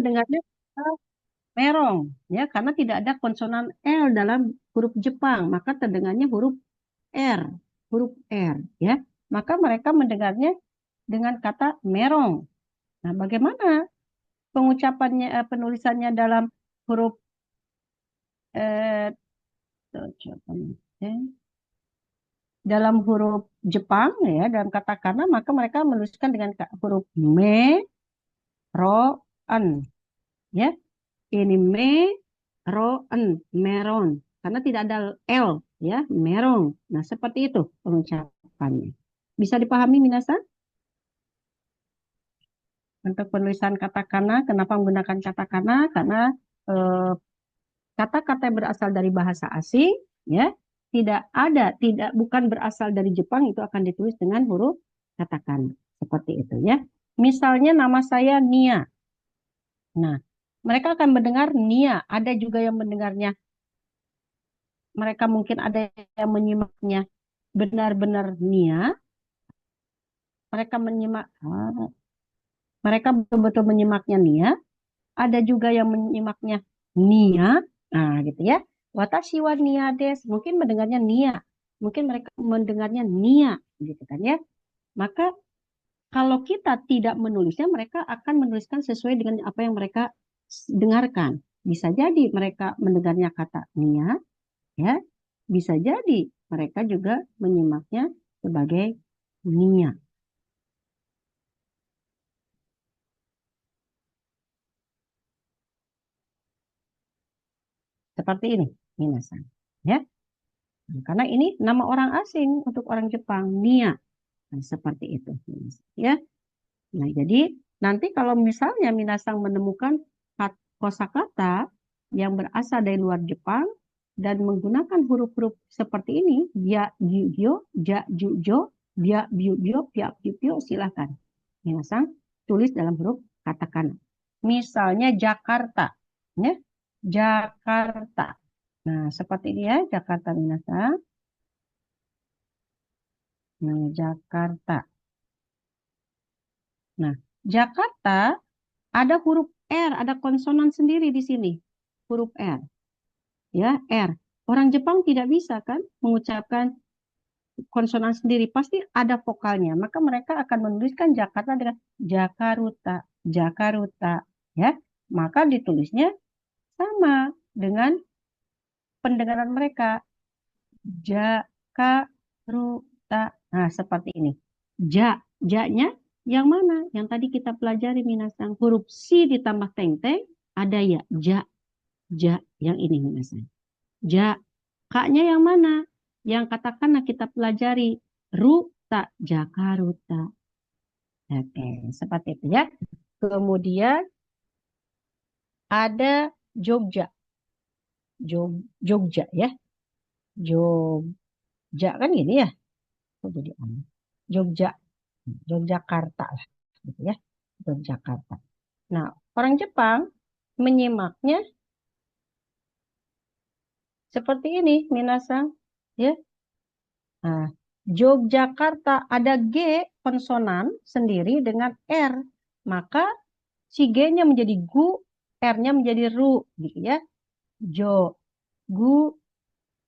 mendengarnya merong, ya, karena tidak ada konsonan L dalam huruf Jepang, maka terdengarnya R, huruf R, ya. Maka mereka mendengarnya dengan kata merong. Nah, bagaimana pengucapannya, penulisannya dalam huruf eh, dalam huruf Jepang, ya, dalam katakana, maka mereka menuliskan dengan huruf me, ro, en, ya. Ini me, ro, en, meron, karena tidak ada L, ya, merong. Nah, seperti itu pengucapannya. Bisa dipahami, minasan? Untuk penulisan katakana, kenapa menggunakan katakana? Karena eh, kata-kata yang berasal dari bahasa asing, ya, tidak bukan berasal dari Jepang, itu akan ditulis dengan huruf katakana seperti itu, ya. Misalnya nama saya Nia. Nah, mereka akan mendengar Nia. Ada juga yang mendengarnya, mereka mungkin ada yang menyimaknya benar-benar Nia. Mereka mereka betul-betul menyimaknya Nia. Ada juga yang menyimaknya Nia. Nah, gitu ya. Watashi wa Nia des. Mungkin mendengarnya Nia. Mungkin mereka mendengarnya Nia. Gitu kan ya. Maka kalau kita tidak menulisnya, mereka akan menuliskan sesuai dengan apa yang mereka dengarkan. Bisa jadi mereka mendengarnya kata Nia, ya. Bisa jadi mereka juga menyimaknya sebagai Nia. Seperti ini, minasan. Ya. Karena ini nama orang asing untuk orang Jepang, Nia. Nah, seperti itu. Ya. Nah, jadi nanti kalau misalnya Minasang menemukan kosakata yang berasal dari luar Jepang dan menggunakan huruf-huruf seperti ini, bia, gyo, ja, jujo, bia, biu, bio, pia, piu, pio, silahkan. Minasang tulis dalam huruf katakana. Misalnya Jakarta. Ya. Jakarta. Nah, seperti ini ya, Jakarta Minasang. Nah, Jakarta. Nah, Jakarta ada huruf R, ada konsonan sendiri di sini. Huruf R. Ya, R. Orang Jepang tidak bisa kan mengucapkan konsonan sendiri. Pasti ada vokalnya. Maka mereka akan menuliskan Jakarta dengan Jakarta. Jakarta. Ya, maka ditulisnya sama dengan pendengaran mereka. Jakarta. Nah, seperti ini. Ja-nya yang mana? Yang tadi kita pelajari minasang. Huruf si ditambah teng-teng. Ada ya, ja. Ja, yang ini minasang. Ja. Kaknya yang mana? Yang katakanlah kita pelajari. Ruta, Jakarta. Oke, seperti itu ya. Kemudian ada Jogja. Jogja ya. Jogja kan gini ya. Oh, jadi Jogja. Yogyakarta lah, gitu ya, Yogyakarta. Nah, orang Jepang menyimaknya seperti ini, minasang, ya. Nah, Yogyakarta ada G konsonan sendiri dengan R, maka si G-nya menjadi gu, R-nya menjadi ru, gitu ya. Jo, gu,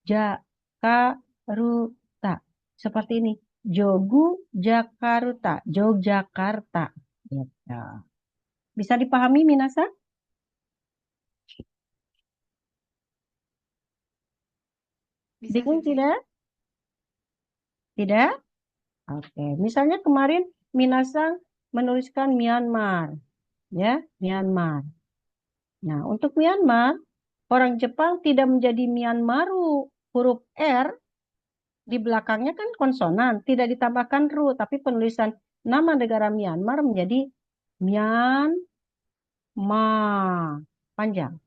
ja, ka, ru, ta. Seperti ini. Jogu, Jakarta, Yogyakarta. Gitu. Bisa dipahami, Minasa? Bisa, Bingung Vivi. tidak? Tidak? Oke. Misalnya kemarin Minasang menuliskan Myanmar, ya, Myanmar. Nah, untuk Myanmar, orang Jepang tidak menjadi Myanmaru, huruf R di belakangnya kan konsonan, tidak ditambahkan ru, tapi penulisan nama negara Myanmar menjadi Myanmar, panjang,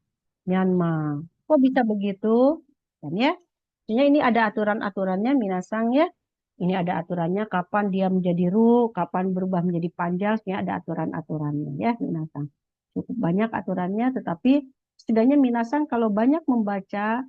Myanmar. Kok bisa begitu? Dan ya, artinya ini ada aturan-aturannya, Minasang ya. Ini ada aturannya kapan dia menjadi ru, kapan berubah menjadi panjang, ya ada aturan-aturannya ya Minasang. Cukup banyak aturannya, tetapi setidaknya Minasang kalau banyak membaca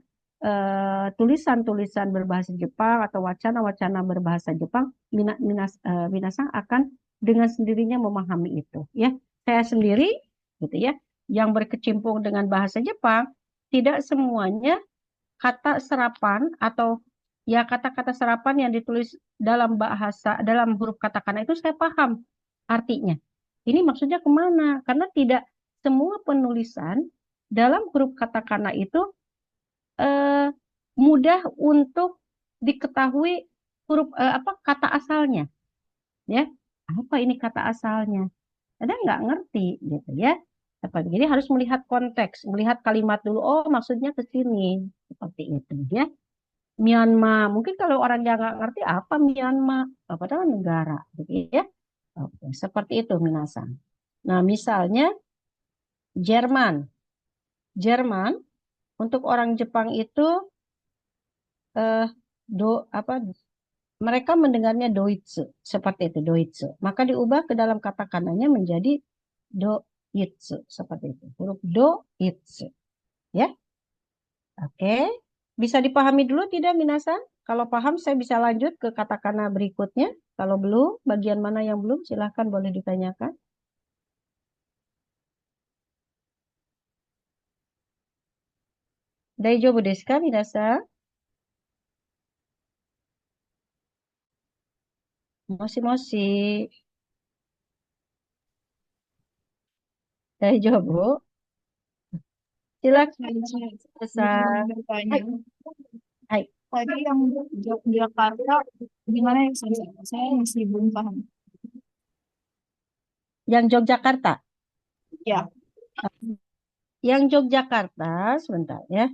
tulisan-tulisan berbahasa Jepang atau wacana-wacana berbahasa Jepang, Minasang akan dengan sendirinya memahami itu. Ya, saya sendiri, gitu ya. yang berkecimpung dengan bahasa Jepang, tidak semuanya kata serapan atau ya kata-kata serapan yang ditulis dalam huruf katakana itu saya paham artinya. Ini maksudnya kemana? Karena tidak semua penulisan dalam huruf katakana itu eh, mudah untuk diketahui apa kata asalnya, ya. Apa ini kata asalnya? Ada nggak ngerti gitu ya. Jadi harus melihat konteks, melihat kalimat dulu. Oh, maksudnya ke sini seperti itu ya. Myanmar, mungkin kalau orang yang nggak ngerti apa Myanmar, padahal negara, gitu ya. Oke, seperti itu minasan. Nah, misalnya Jerman, Jerman untuk orang Jepang itu eh, apa mereka mendengarnya Deutsche seperti itu Deutsche. Maka diubah ke dalam katakanannya menjadi Deutsche seperti itu. Huruf Deutsche, ya. Oke. Bisa dipahami dulu tidak minasan? Kalau paham saya bisa lanjut ke katakana berikutnya. Kalau belum, bagian mana yang belum silahkan boleh ditanyakan. Daijoubu desu ka minasan? Moshi moshi. Daijoubu. Silakan Izin minasan. bertanya. Hai, hai. Tadi yang Yogyakarta gimana ya saya masih belum paham. Yang Yogyakarta. Ya, Yang Yogyakarta, sebentar ya.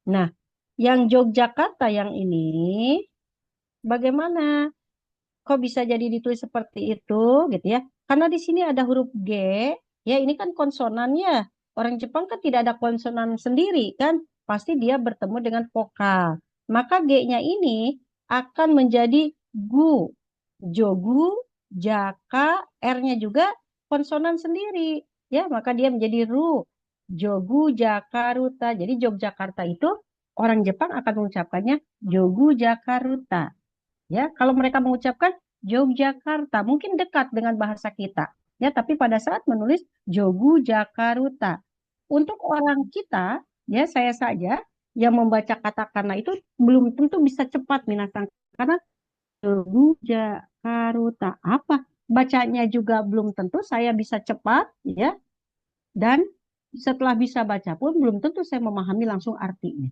Nah, yang Yogyakarta yang ini bagaimana? Kok bisa jadi ditulis seperti itu gitu ya? Karena di sini ada huruf G, ya ini kan konsonan ya. Orang Jepang kan tidak ada konsonan sendiri kan? Pasti dia bertemu dengan vokal. Maka G-nya ini akan menjadi gu, jogu, jaka, R-nya juga konsonan sendiri. Ya, maka dia menjadi ru, jogu, jaka, ruta. Jadi Yogyakarta itu orang Jepang akan mengucapkannya jogu, jaka, ruta. Ya, kalau mereka mengucapkan Yogyakarta, mungkin dekat dengan bahasa kita. Ya, tapi pada saat menulis Jogu Jakarta. Untuk orang kita, ya saya saja yang membaca katakana itu belum tentu bisa cepat minasang karena Jogu Jakarta apa? Bacanya juga belum tentu saya bisa cepat, ya. Dan setelah bisa baca pun belum tentu saya memahami langsung artinya.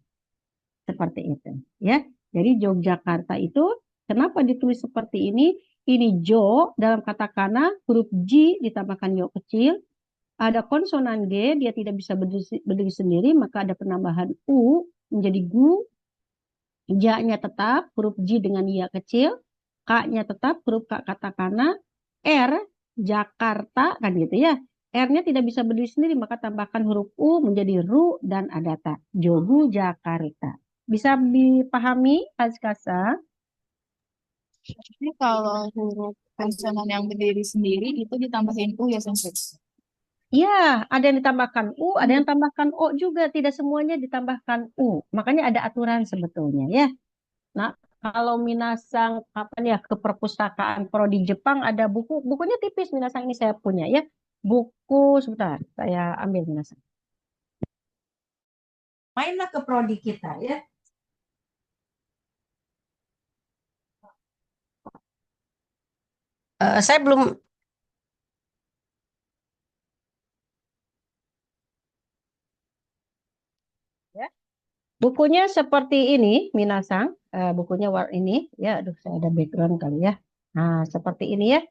Seperti itu, ya. Jadi Yogyakarta itu kenapa ditulis seperti ini? Ini Jo dalam katakana huruf J ditambahkan yo kecil, ada konsonan G, dia tidak bisa berdiri sendiri, maka ada penambahan U menjadi gu, Ja-nya tetap huruf J dengan ya kecil, K-nya tetap huruf K katakana, R Jakarta kan gitu ya. R-nya tidak bisa berdiri sendiri, maka tambahkan huruf U menjadi ru dan adata. Jogu Jakarta. Bisa dipahami, Azkasa? ini kalau huruf konsonan yang berdiri sendiri itu ditambahin U ya Sensei. Iya, ada yang ditambahkan U, ada yang tambahkan O juga. Tidak semuanya ditambahkan U. Makanya ada aturan sebetulnya ya. Nah, kalau Minasang kapan ya ke perpustakaan Prodi Jepang ada buku, bukunya tipis Minasang ini saya punya ya. Buku sebentar, saya ambil Minasang. Mainlah ke Prodi kita ya. Saya belum ya. Bukunya seperti ini, Minasang. Bukunya war ini ya. Aduh, saya ada background kali ya. Nah, seperti ini ya.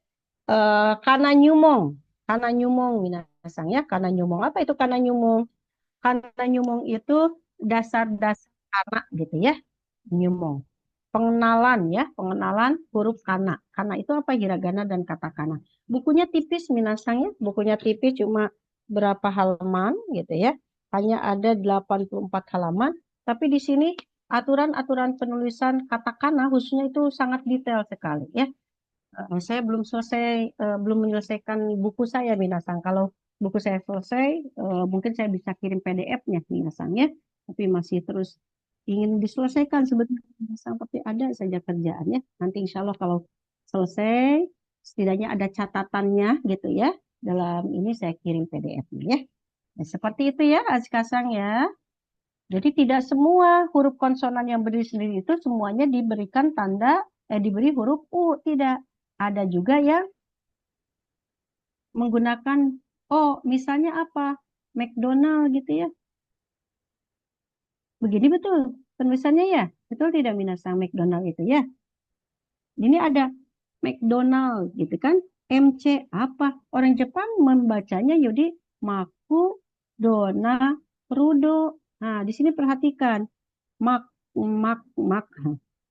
Kana Nyumong. Kana Nyumong Minasang ya. Kana Nyumong. Apa itu Kana Nyumong? Kana Nyumong itu dasar-dasar kana gitu ya. Nyumong. Pengenalan ya, pengenalan huruf kana. Kana itu apa? Hiragana dan katakana. Bukunya tipis Minasang ya. Bukunya tipis cuma berapa halaman gitu ya. Hanya ada 84 halaman. Tapi di sini aturan-aturan penulisan katakana khususnya itu sangat detail sekali ya. Saya belum selesai, belum menyelesaikan buku saya, Minasang. Kalau buku saya selesai, mungkin saya bisa kirim PDF-nya, Minasang ya. Tapi masih terus ingin diselesaikan sebetulnya, Minasang. Tapi ada saja kerjaannya. Nanti insya Allah kalau selesai, setidaknya ada catatannya gitu ya. Dalam ini saya kirim PDF-nya ya. Nah, seperti itu ya, Azkasang ya. Jadi tidak semua huruf konsonan yang berdiri sendiri itu semuanya diberikan diberi huruf U, tidak. Ada juga yang menggunakan misalnya apa? McDonald gitu ya. Begini betul penulisannya ya. Betul tidak Minasang McDonald itu ya? Ini ada McDonald gitu kan. MC apa? Orang Jepang membacanya jadi Maku Dona Rudo. Nah, di sini perhatikan. Mak, mak,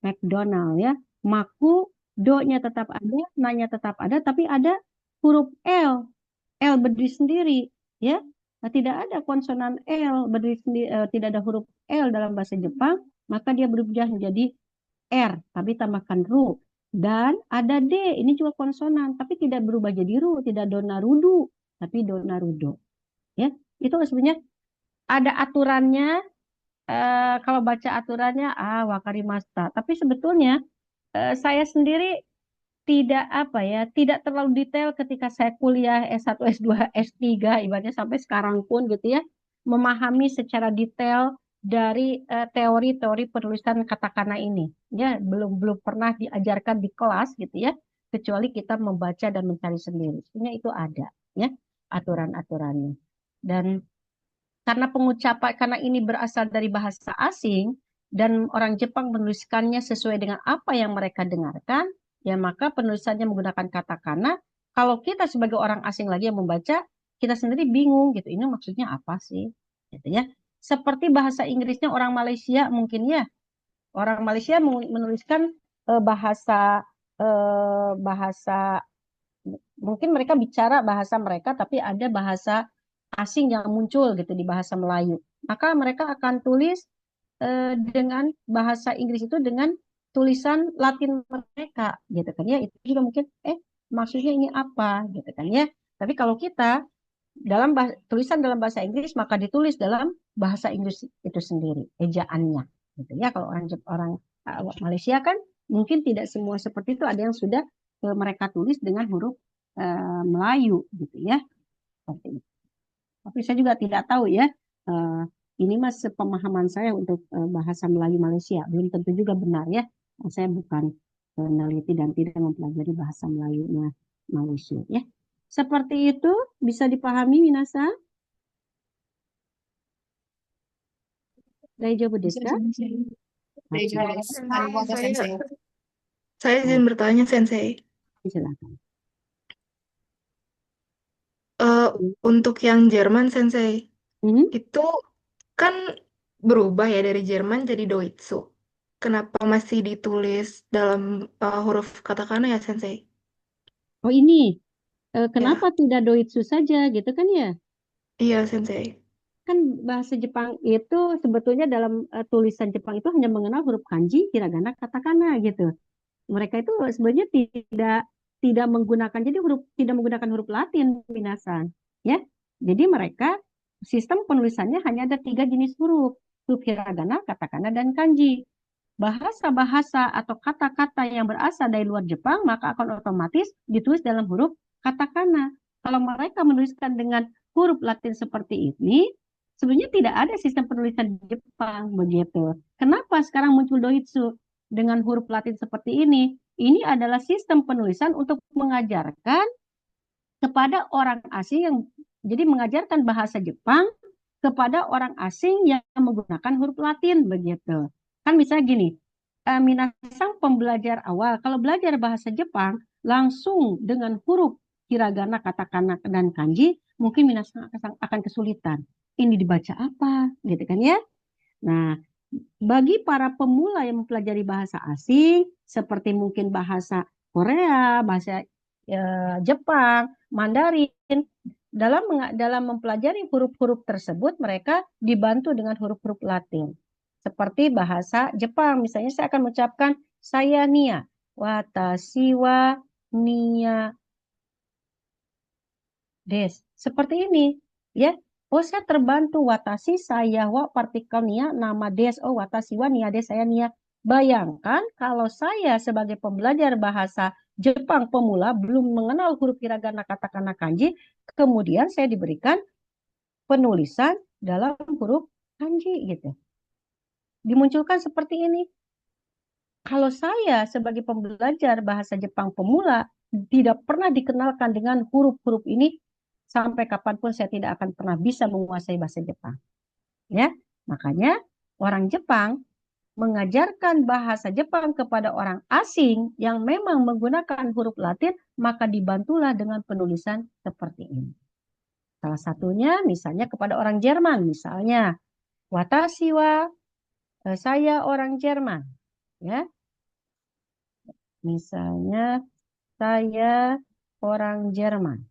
McDonald ya. Maku, do-nya tetap ada, na-nya tetap ada, tapi ada huruf L. L berdiri sendiri ya. Nah, tidak ada konsonan L berdiri sendiri, tidak ada huruf L dalam bahasa Jepang, maka dia berubah menjadi R, tapi tambahkan ru. Dan ada D, ini juga konsonan, tapi tidak berubah jadi ru, tidak donarudu, tapi donarudo. Ya, itu sebenarnya ada aturannya. Kalau baca aturannya, wakarimasta. Tapi sebetulnya saya sendiri tidak apa ya, tidak terlalu detail ketika saya kuliah S1, S2, S3, ibaratnya sampai sekarang pun gitu ya, memahami secara detail dari teori-teori penulisan katakana ini. Ya, belum belum pernah diajarkan di kelas gitu ya, kecuali kita membaca dan mencari sendiri. Sebenarnya itu ada ya aturan-aturannya. Dan karena ini berasal dari bahasa asing dan orang Jepang menuliskannya sesuai dengan apa yang mereka dengarkan, ya maka penulisannya menggunakan katakana. Kalau kita sebagai orang asing lagi yang membaca, kita sendiri bingung gitu. Ini maksudnya apa sih? Gitu ya. Seperti bahasa Inggrisnya orang Malaysia mungkin ya. Orang Malaysia menuliskan bahasa bahasa mungkin mereka bicara bahasa mereka tapi ada bahasa asing yang muncul gitu di bahasa Melayu. Maka mereka akan tulis dengan bahasa Inggris itu dengan tulisan Latin mereka gitu kan ya. Itu juga mungkin maksudnya ini apa gitu kan ya. Tapi kalau kita tulisan dalam bahasa Inggris maka ditulis dalam bahasa Inggris itu sendiri ejaannya gitu ya. Kalau orang Malaysia kan mungkin tidak semua seperti itu, ada yang sudah mereka tulis dengan huruf Melayu gitu ya. Seperti itu. Tapi saya juga tidak tahu ya. eh, ini mas pemahaman saya untuk bahasa Melayu Malaysia belum tentu juga benar ya. Saya bukan peneliti dan tidak mempelajari bahasa Melayunya Malaysia ya. Seperti itu bisa dipahami Minasa? Daijoubu desu Bisa ka? sensei. Oke, Arigato Saya sensei. saya oh, izin bertanya, Sensei. silakan. Eh, untuk yang Jerman, Sensei, Hmm? itu kan berubah ya dari Jerman jadi Doitsu. Kenapa masih ditulis dalam huruf katakana ya, Sensei? Oh ini, kenapa Ya, tidak doitsu saja gitu kan ya? iya, Sensei. Kan bahasa Jepang itu sebetulnya dalam tulisan Jepang itu hanya mengenal huruf kanji, hiragana, katakana gitu. Mereka itu sebenarnya tidak menggunakan jadi tidak menggunakan huruf Latin minasan, ya. Jadi mereka sistem penulisannya hanya ada 3 jenis huruf hiragana, katakana, dan kanji. Bahasa-bahasa atau kata-kata yang berasal dari luar Jepang maka akan otomatis ditulis dalam huruf katakana. Kalau mereka menuliskan dengan huruf Latin seperti ini, sebenarnya tidak ada sistem penulisan di Jepang begitu. Kenapa sekarang muncul doitsu dengan huruf Latin seperti ini? Ini adalah sistem penulisan untuk mengajarkan kepada orang asing yang jadi mengajarkan bahasa Jepang kepada orang asing yang menggunakan huruf Latin begitu. Kan misalnya gini, minasang pembelajar awal kalau belajar bahasa Jepang langsung dengan huruf hiragana, katakana dan kanji, mungkin minasang akan kesulitan. Ini dibaca apa gitu kan ya? Nah, bagi para pemula yang mempelajari bahasa asing seperti mungkin bahasa Korea, bahasa Jepang, Mandarin, dalam mempelajari huruf-huruf tersebut mereka dibantu dengan huruf-huruf Latin. Seperti bahasa Jepang, misalnya saya akan mengucapkan saya Nia, watashi wa Nia des. Seperti ini, ya. Oh, saya terbantu watashi saya wa partikel nia nama des. Oh, watashi wa nia des saya nia. Bayangkan kalau saya sebagai pembelajar bahasa Jepang pemula belum mengenal huruf hiragana, katakana, kanji, kemudian saya diberikan penulisan dalam huruf kanji gitu. Dimunculkan seperti ini. Kalau saya sebagai pembelajar bahasa Jepang pemula tidak pernah dikenalkan dengan huruf-huruf ini, sampai kapanpun saya tidak akan pernah bisa menguasai bahasa Jepang. Ya, makanya orang Jepang mengajarkan bahasa Jepang kepada orang asing yang memang menggunakan huruf Latin, maka dibantulah dengan penulisan seperti ini. Salah satunya misalnya kepada orang Jerman, misalnya watashi wa, saya orang Jerman, ya. Misalnya saya orang Jerman.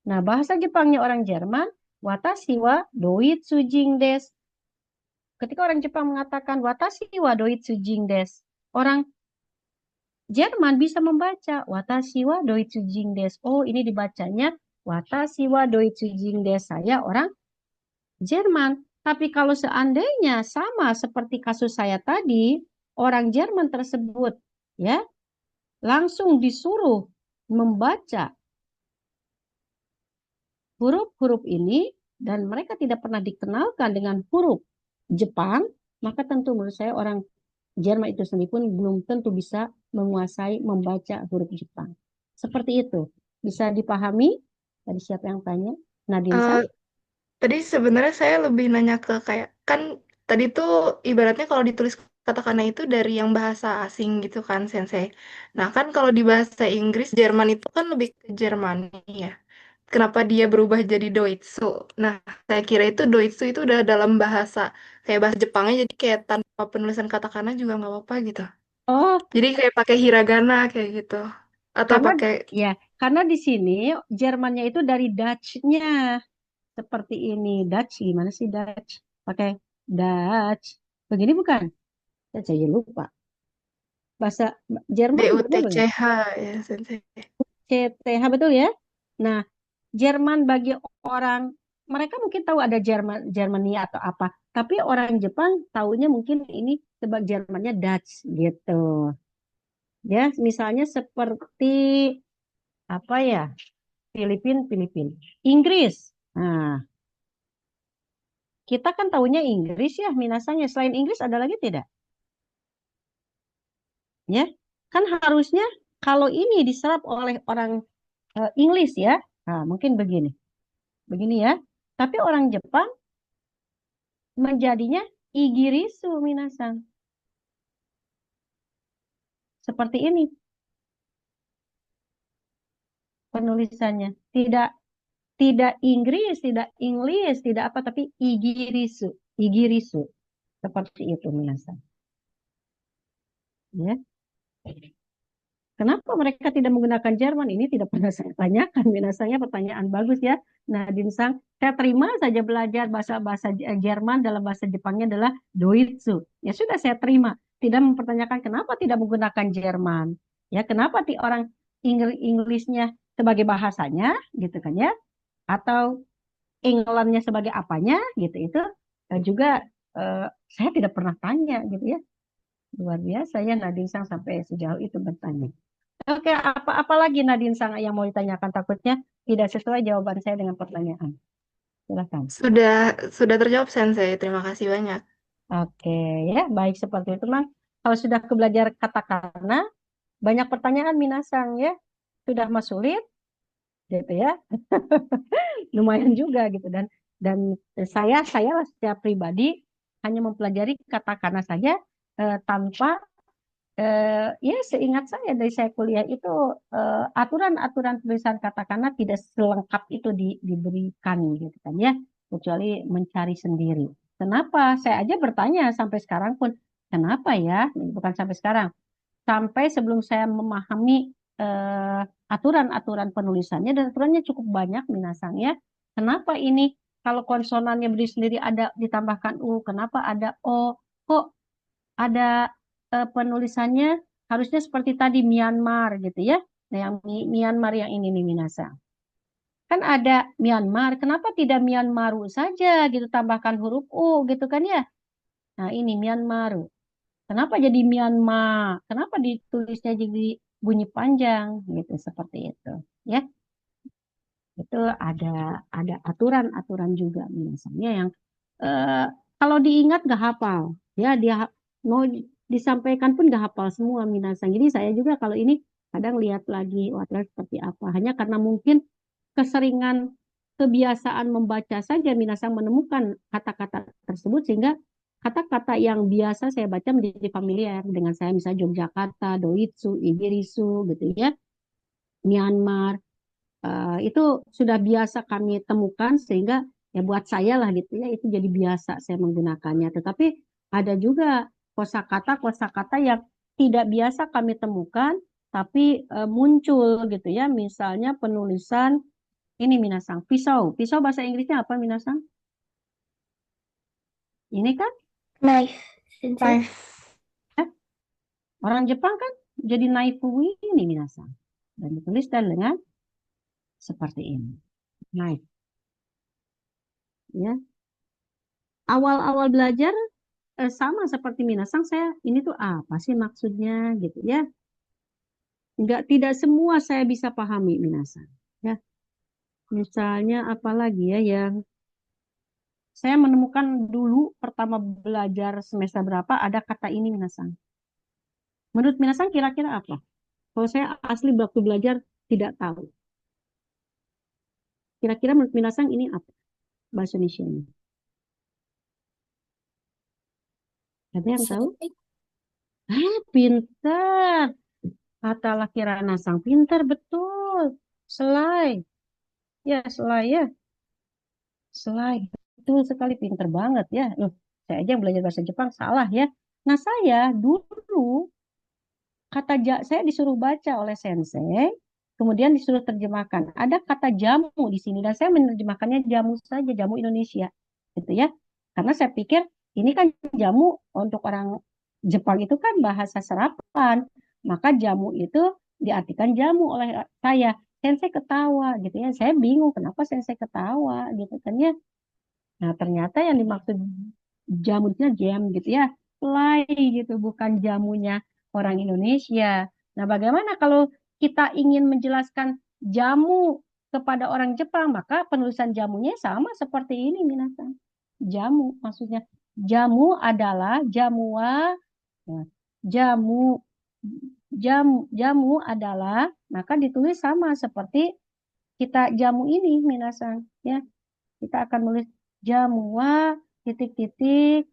Nah, bahasa Jepangnya orang Jerman, watashi wa doitsujin desu. Ketika orang Jepang mengatakan watashi wa doitsujin desu, orang Jerman bisa membaca watashi wa doitsujin desu. Oh, ini dibacanya watashi wa doitsujin desu. Saya orang Jerman. Tapi kalau seandainya sama seperti kasus saya tadi, orang Jerman tersebut ya langsung disuruh membaca huruf-huruf ini dan mereka tidak pernah dikenalkan dengan huruf Jepang, maka tentu menurut saya orang Jerman itu sendiri pun belum tentu bisa menguasai membaca huruf Jepang. Seperti itu. Bisa dipahami? Tadi siapa yang tanya? Nadine Eh, San? Tadi sebenarnya saya lebih nanya ke kayak kan tadi tuh ibaratnya kalau ditulis katakana itu dari yang bahasa asing gitu kan Sensei. Nah kan kalau di bahasa Inggris Jerman itu kan lebih ke Jermani ya. Kenapa dia berubah jadi Doitsu? Nah saya kira itu Doitsu itu udah dalam bahasa kayak bahasa Jepangnya jadi kayak tanpa penulisan katakana juga nggak apa-apa gitu. Oh, Jadi kayak pakai hiragana kayak gitu atau karena pakai ya, karena di sini Jermannya itu dari Dutch-nya seperti ini. Dutch gimana sih Dutch? Pakai Dutch. Begini bukan? Saya lupa. Bahasa Jerman bentuknya begini. DUTCH ya Sensei. CTH betul ya? Nah, Jerman bagi orang mereka mungkin tahu ada Jermania atau apa, tapi orang Jepang tahunya mungkin ini sebagai Jermannya Dutch gitu. Ya, misalnya seperti apa ya? Filipin. Inggris. Nah, kita kan tahunya Inggris ya, minasanya. Selain Inggris ada lagi tidak? Ya, kan harusnya kalau ini diserap oleh orang Inggris ya, nah, mungkin begini. Begini ya. Tapi orang Jepang menjadinya igirisu minasan. Seperti ini penulisannya. Tidak tidak Inggris, tidak English, tidak apa tapi igirisu. Igirisu. Seperti itu minasan. Ya. Kenapa mereka tidak menggunakan Jerman? Ini tidak pernah saya tanyakan. Minasanya pertanyaan bagus ya. Nah, Dinsang, saya terima saja belajar bahasa-bahasa Jerman dalam bahasa Jepangnya adalah Doitsu. Ya sudah saya terima. Tidak mempertanyakan kenapa tidak menggunakan Jerman. Ya, kenapa orang Inggrisnya sebagai bahasanya gitu kan ya, atau Englandnya sebagai apanya gitu itu juga saya tidak pernah tanya gitu ya. Luar biasa ya Nadine Sang sampai sejauh itu bertanya. Oke, apa lagi Nadine Sang yang mau ditanyakan? Takutnya tidak sesuai jawaban saya dengan pertanyaan. Silakan. Sudah terjawab Sensei. Terima kasih banyak. Oke, ya baik seperti itu, Mang. Kalau sudah ke belajar katakana, banyak pertanyaan Minasang ya. Sudah mah sulit gitu ya. Lumayan juga gitu dan saya secara pribadi hanya mempelajari katakana saja tanpa ya seingat saya dari saya kuliah itu aturan-aturan tulisan katakana tidak selengkap itu diberikan gitu kan ya, kecuali mencari sendiri. Kenapa? Saya aja bertanya sampai sekarang pun, kenapa ya? Bukan sampai sekarang, sampai sebelum saya memahami aturan-aturan penulisannya dan aturannya cukup banyak minasang ya. Kenapa ini kalau konsonannya berdiri sendiri ada ditambahkan u, kenapa ada o? Kok ada penulisannya harusnya seperti tadi Myanmar gitu ya. Nah, yang Myanmar yang ini nih Minasa. Kan ada Myanmar, kenapa tidak Myanmaru saja gitu tambahkan huruf U gitu kan ya. Nah, ini Myanmaru. Kenapa jadi Myanmar? Kenapa ditulisnya jadi bunyi panjang gitu seperti itu ya. Itu ada aturan-aturan juga misalnya yang eh, kalau diingat nggak hafal, ya dia mau disampaikan pun nggak hafal semua minasan. Jadi saya juga kalau ini kadang lihat lagi watranya seperti apa. Hanya karena mungkin keseringan kebiasaan membaca saja minasan menemukan kata-kata tersebut sehingga kata-kata yang biasa saya baca menjadi familiar dengan saya, misalnya Yogyakarta, Doitsu, Igirisu gitu ya, Myanmar. Itu sudah biasa kami temukan sehingga ya buat saya lah gitu ya itu jadi biasa saya menggunakannya. Tetapi ada juga kosakata-kosakata yang tidak biasa kami temukan tapi muncul gitu ya. Misalnya penulisan ini minasang pisau. Pisau bahasa Inggrisnya apa minasang? Ini kan Knife, Sensei. Knife. eh, orang Jepang kan jadi naifui ini minasang. Dan ditulis dengan seperti ini. Knife ya. Awal-awal belajar sama seperti Minasang saya ini tuh apa sih maksudnya gitu ya. Tidak semua saya bisa pahami Minasang ya. Misalnya apalagi ya yang saya menemukan dulu pertama belajar semester berapa ada kata ini Minasang. Menurut Minasang kira-kira apa? Kalau saya asli waktu belajar tidak tahu. Kira-kira menurut Minasang ini apa bahasa Indonesia ini? Ada yang tahu? Pinter. Kata laki Ranasang pinter betul. Selai. Ya, selai ya. Selai. Betul sekali pinter banget ya. Loh, saya aja yang belajar bahasa Jepang salah ya. Nah, saya dulu saya disuruh baca oleh sensei, kemudian disuruh terjemahkan. Ada kata jamu di sini dan saya menerjemahkannya jamu saja, jamu Indonesia. Gitu ya. Karena saya pikir ini kan jamu untuk orang Jepang itu kan bahasa serapan. Maka jamu itu diartikan jamu oleh saya. Sensei ketawa gitu ya. Saya bingung kenapa sensei ketawa gitu kan ya. Nah, ternyata yang dimaksud jamunya jam gitu ya, selai gitu, bukan jamunya orang Indonesia. Nah, bagaimana kalau kita ingin menjelaskan jamu kepada orang Jepang, maka penulisan jamunya sama seperti ini, minasan. Jamu, maksudnya jamu adalah jamua, ya, jamu, jamu adalah, maka ditulis sama seperti kita jamu ini, minasan. Ya, kita akan nulis jamua titik-titik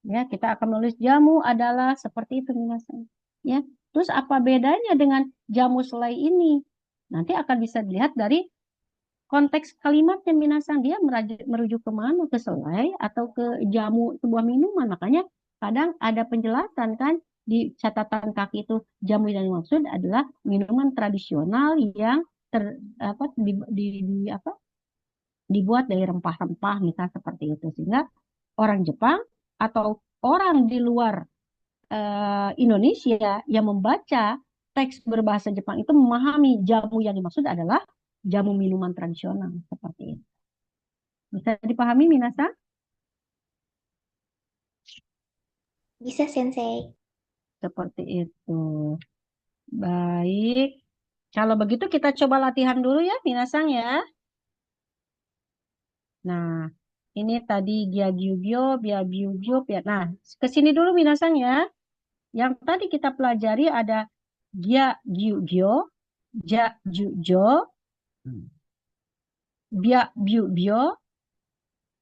ya kita akan menulis jamu adalah seperti itu minasan ya terus apa bedanya dengan jamu selai ini nanti akan bisa dilihat dari konteks kalimatnya minasan dia merujuk kemana ke selai atau ke jamu sebuah minuman makanya kadang ada penjelasan kan di catatan kaki itu jamu yang dimaksud adalah minuman tradisional yang apa dibuat dari rempah-rempah misal seperti itu sehingga orang Jepang atau orang di luar Indonesia yang membaca teks berbahasa Jepang itu memahami jamu yang dimaksud adalah jamu minuman tradisional seperti itu. Bisa dipahami Minasa? Bisa, Sensei. Seperti itu. Baik. Kalau begitu kita coba latihan dulu ya Minasang ya. Nah, ini tadi Gyagyugyo, Byabyugyo, ya. Nah, ke sini dulu Minasang ya. Yang tadi kita pelajari ada Gyagyugyo, Jajujo, Byubyo,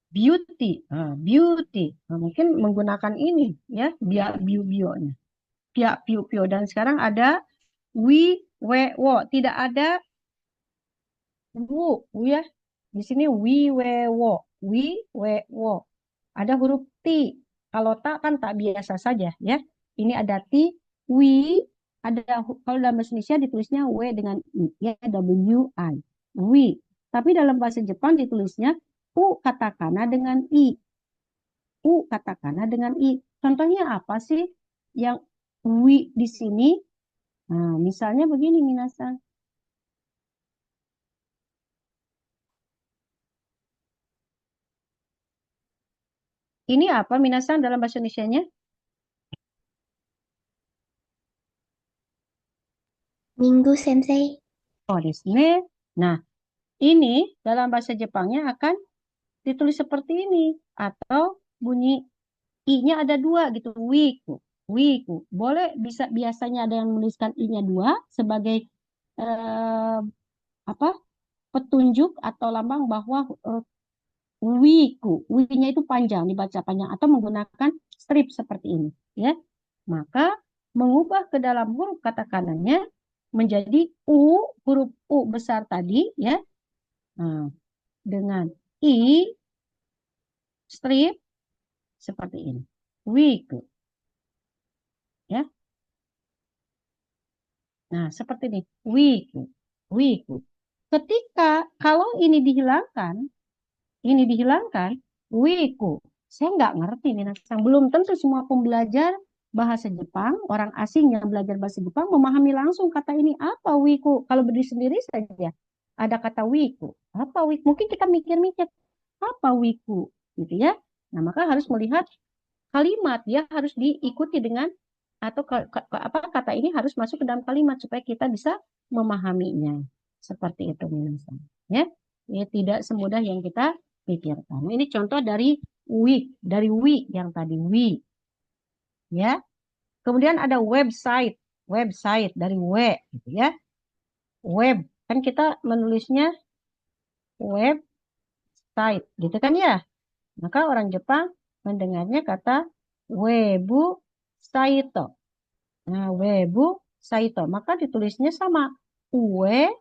Beauty. Beauty. Nah, mungkin menggunakan ini ya, Byubyo-nya. Byubyo. Dan sekarang ada wo. Tidak ada wu ya. Di sini wo. Wo. Ada huruf T. Kalau tak kan tak biasa saja ya. Ini ada T, wi, ada kalau dalam bahasa Indonesia ditulisnya W dengan I, ya W-I. Wi. Tapi dalam bahasa Jepang ditulisnya U katakana dengan I. U katakana dengan I. Contohnya apa sih yang wi di sini? Nah, misalnya begini minasan. Ini apa minasan dalam bahasa Indonesianya? Minggu, Sensei. Oh, di sini. Nah, ini dalam bahasa Jepangnya akan ditulis seperti ini atau bunyi i-nya ada dua gitu, wiku, wiku. Boleh bisa biasanya ada yang menuliskan i-nya dua sebagai eh, apa? Petunjuk atau lambang bahwa wiku, wi-nya itu panjang, dibaca panjang atau menggunakan strip seperti ini, ya. Maka mengubah ke dalam huruf katakanannya menjadi u, huruf u besar tadi, ya. Nah, dengan i strip seperti ini. Wiku, ya. Nah, seperti ini. Wiku, wiku. Ketika kalau ini dihilangkan, wiku. Saya nggak ngerti nih, belum tentu semua pembelajar bahasa Jepang, orang asing yang belajar bahasa Jepang memahami langsung kata ini apa wiku. Kalau berdiri sendiri saja ada kata wiku. Apa wiku? Mungkin kita mikir-mikir apa wiku, gitu ya. Nah, maka harus melihat kalimat ya harus diikuti dengan atau apa kata ini harus masuk ke dalam kalimat supaya kita bisa memahaminya. Seperti itu minasan. Ya. Ya, tidak semudah yang kita pikirkan. Nah, ini contoh dari wi yang tadi wi, ya. Kemudian ada website, website dari w, gitu ya. Web kan kita menulisnya website, gitu kan ya. Maka orang Jepang mendengarnya kata webu saito. Nah, webu saito. Maka ditulisnya sama. Ue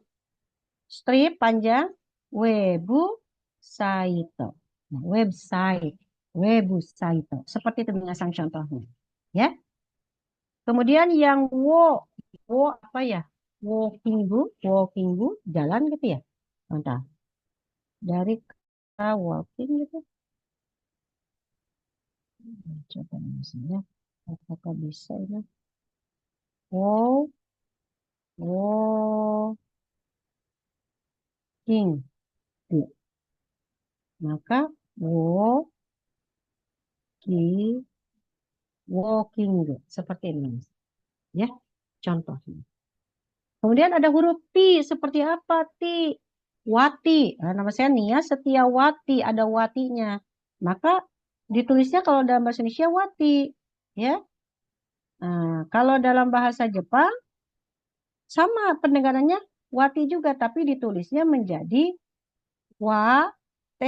strip panjang webu saito. Nah, website. Webu saito. Seperti itu mengasang contohnya. Ya. Kemudian yang wo apa ya? Walkinggu, jalan gitu ya. Entah. Dari kata walking gitu. Coba misalnya. Apakah bisa ini? Walking. Maka walking, walking seperti ini, ya contohnya. Kemudian ada huruf T seperti apa T? Wati. Nah, nama saya Nia Setiawati, ada watinya. Maka ditulisnya kalau dalam bahasa Indonesia Wati, ya. Nah, kalau dalam bahasa Jepang sama pendengarannya Wati juga, tapi ditulisnya menjadi wa t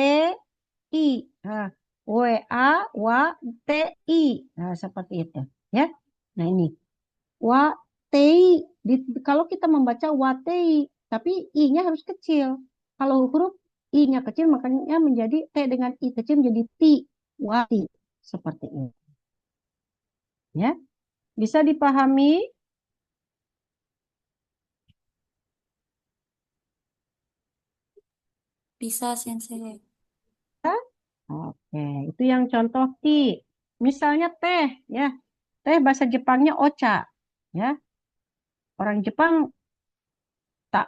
i. Nah, wa wa t i. Nah, seperti itu, ya. Nah, ini wa t i. Kalau kita membaca wa t i, tapi i-nya harus kecil. Kalau huruf i-nya kecil makanya menjadi t dengan i kecil menjadi ti, wati. Seperti ini. Ya. Bisa dipahami? Bisa, Sensei. Oke, itu yang contoh ti. Misalnya teh, ya. Teh bahasa Jepangnya ocha, ya. Orang Jepang tak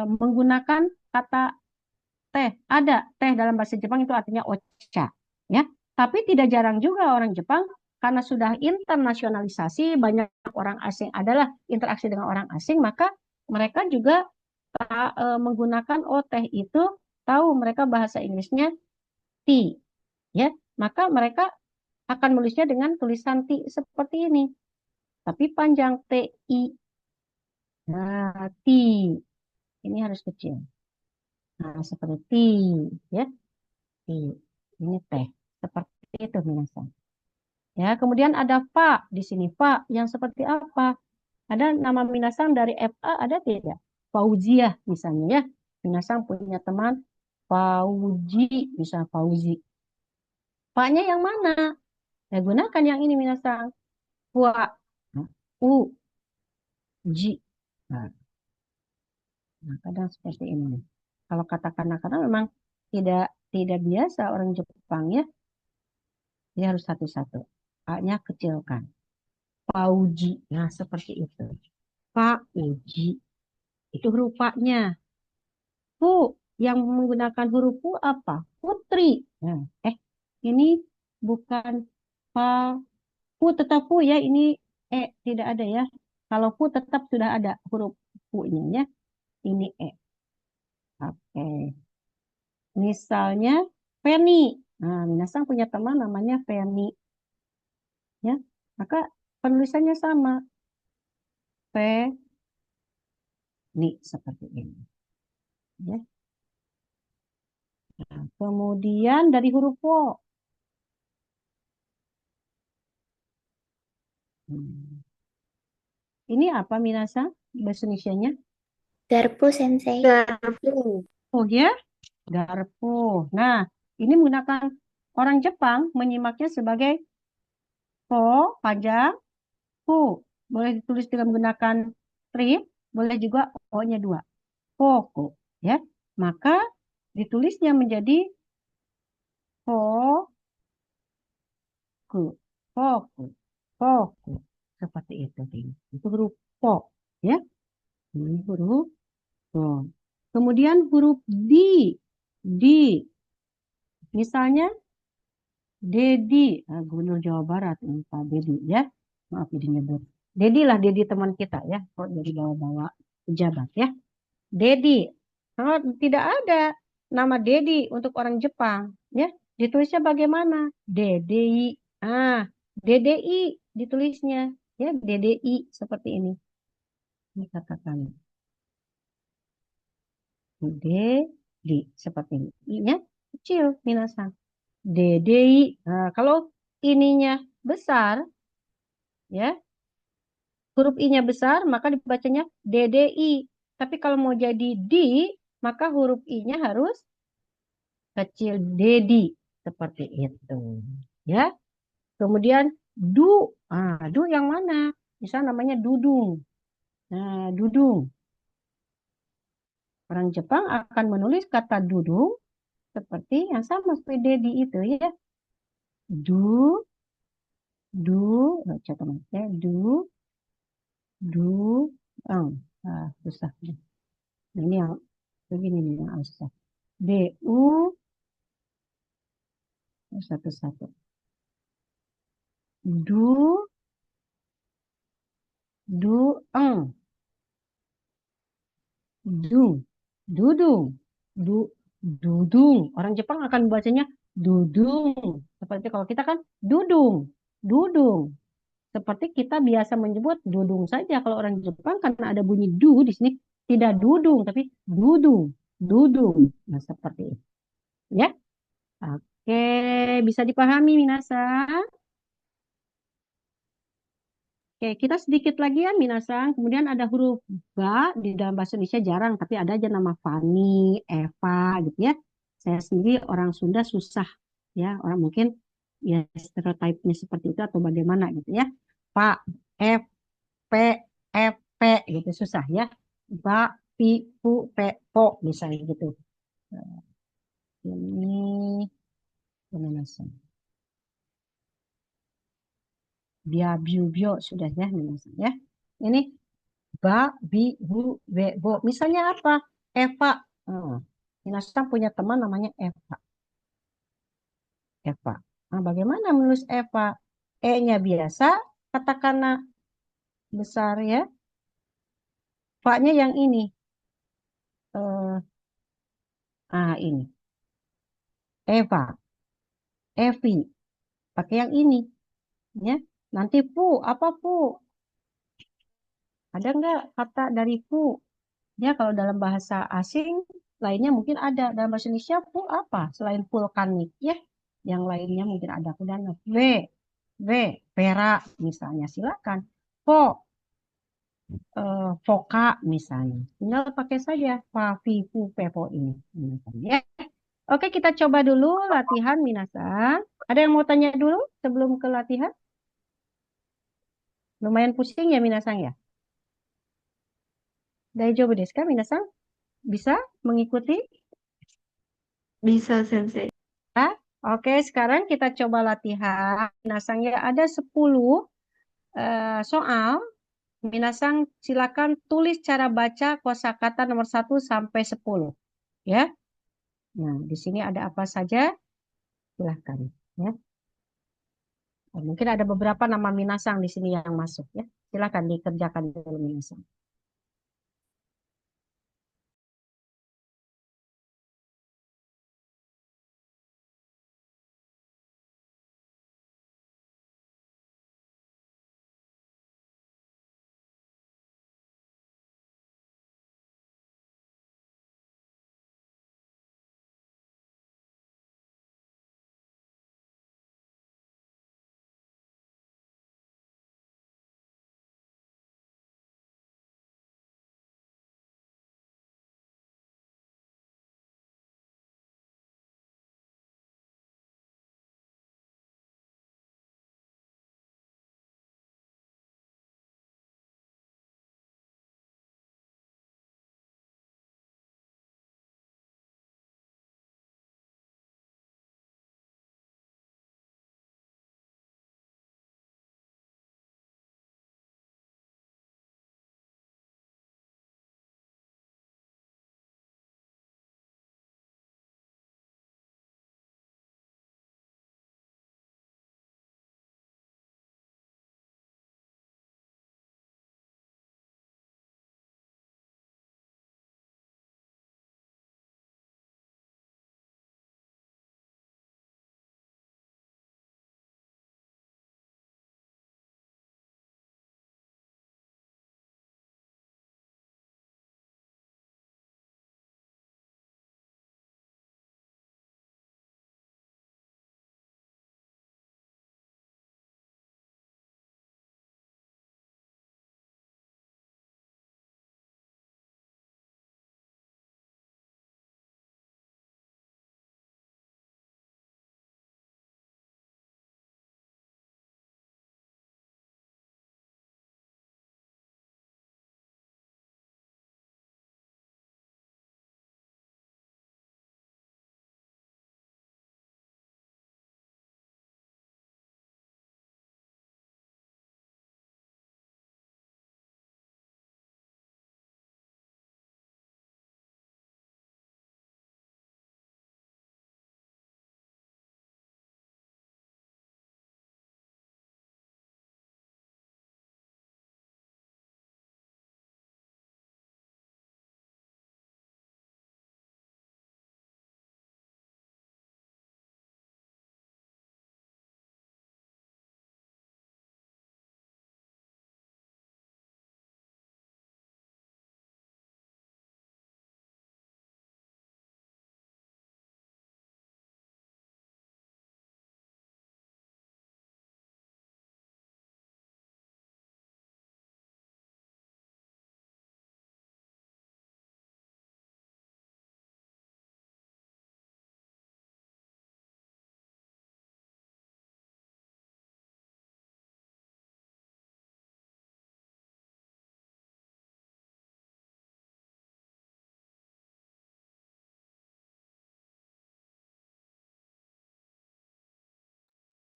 menggunakan kata teh. Ada teh dalam bahasa Jepang itu artinya ocha, ya. Tapi tidak jarang juga orang Jepang karena sudah internasionalisasi, banyak orang asing adalah interaksi dengan orang asing, maka mereka juga menggunakan teh itu tahu mereka bahasa Inggrisnya tea, ya. Maka mereka akan menulisnya dengan tulisan tea seperti ini, tapi panjang TI. Nah, tea ini harus kecil. Nah, seperti ya, tea. Ini teh. Seperti itu minasan. Ya, kemudian ada fa di sini. Fa yang seperti apa? Ada nama minasan dari FA ada tidak? Fauziah misalnya ya. Minasan punya teman Fauji, bisa Fauzi. Fa-nya yang mana? Ya, gunakan yang ini minasan. Wa, u, ji. Nah, kadang seperti ini. Kalau kata-kata karena memang tidak tidak biasa orang Jepang ya, dia harus satu-satu. A-nya kecilkan. Pauji. Nah, seperti itu. Pauji. Itu huruf nya. Pu yang menggunakan huruf pu apa? Putri. Nah, ini bukan pa. Pu tetap pu ya. Ini tidak ada ya. Kalau pu tetap sudah ada huruf pu-nya ya. ini E. Oke. Misalnya Penny. Nah, minasang punya teman namanya Penny. Ya, maka penulisannya sama. Penny seperti ini. Ya. Nah, kemudian dari huruf O. Ini apa minasang bahasa Indonesianya? Garpu Sensei. Garpu. Oh ya, garpu. Nah, ini menggunakan orang Jepang menyimaknya sebagai po panjang, pu. Boleh ditulis dengan menggunakan strip, boleh juga o-nya dua. Poku, ya. Maka ditulisnya menjadi poku, poku, poku. Seperti itu. Itu huruf po, ya. Ini huruf po. Kemudian huruf di. Misalnya Dedi, Gubernur Jawa Barat, Pak Dedi, ya. Maaf jadi nyebut. Dedi lah, Dedi teman kita ya. Kok jadi bawa-bawa pejabat ya. Dedi. Kalau tidak ada nama Dedi untuk orang Jepang, ya. Ditulisnya bagaimana? DDI. DDI ditulisnya, ya, DDI seperti ini. Ini katakan. Dedi seperti ini. I-nya kecil, minasan. DDI. Nah, kalau ininya besar, ya, huruf I-nya besar, maka dibacanya DDI. Tapi kalau mau jadi di, maka huruf I-nya harus kecil, dedi seperti itu, ya. Kemudian du yang mana? Misal namanya dudung. Nah, dudung. Orang Jepang akan menulis kata dudung seperti yang sama seperti dedi itu, ya. Du, baca teman ya, du, susah. Nah, ini yang begini nih yang susah. Satu-satu. Du, eng, dung, dudung, dudung. Orang Jepang akan membacanya dudung. Seperti kalau kita kan dudung, dudung. Seperti kita biasa menyebut dudung saja. Kalau orang Jepang karena ada bunyi du di sini tidak dudung tapi dudung, dudung. Nah, seperti itu. Ya. Oke, bisa dipahami minasan? Oke, kita sedikit lagi ya minasan. Kemudian ada huruf ba di dalam bahasa Indonesia jarang, tapi ada aja nama Fani, Eva gitu ya. Saya sendiri orang Sunda susah ya, orang mungkin ya stereotipnya seperti itu atau bagaimana gitu ya. Pak, F, P, F, P gitu susah ya. Ba, pi, pu, pe, po misalnya gitu. Ini minasan. Bia, biu, bio sudah ya minasan ya. Ini ba, bi, bu, be, bo. Misalnya apa? Eva. Minasang punya teman namanya Eva. Eva. Nah, bagaimana menulis Eva? E-nya biasa, katakana besar ya. Fa-nya yang ini. Eh, ini. Eva. Evi. Pakai yang ini. Ya. Nanti pu. Apa pu? Ada nggak kata dari pu? Ya, kalau dalam bahasa asing lainnya mungkin ada. Dalam bahasa Indonesia pu apa? Selain vulkanik ya. Yang lainnya mungkin ada. Kemudian V, Vera misalnya. Silakan. Po, Voka misalnya. Tinggal pakai saja Favi, Fu, Pepo ini. Ya. Oke, kita coba dulu latihan minasan. Ada yang mau tanya dulu sebelum ke latihan? Lumayan pusing ya minasan ya? Daijoubu desu ka minasan? Bisa mengikuti? Bisa, Sensei. Ya? Oke, sekarang kita coba latihan. Minasan ya ada 10 soal. Minasan silakan tulis cara baca kosakata nomor 1 sampai 10. Ya. Nah, di sini ada apa saja? Silahkan. Ya. Mungkin ada beberapa nama minasang di sini yang masuk. Ya. Silakan dikerjakan dulu minasang.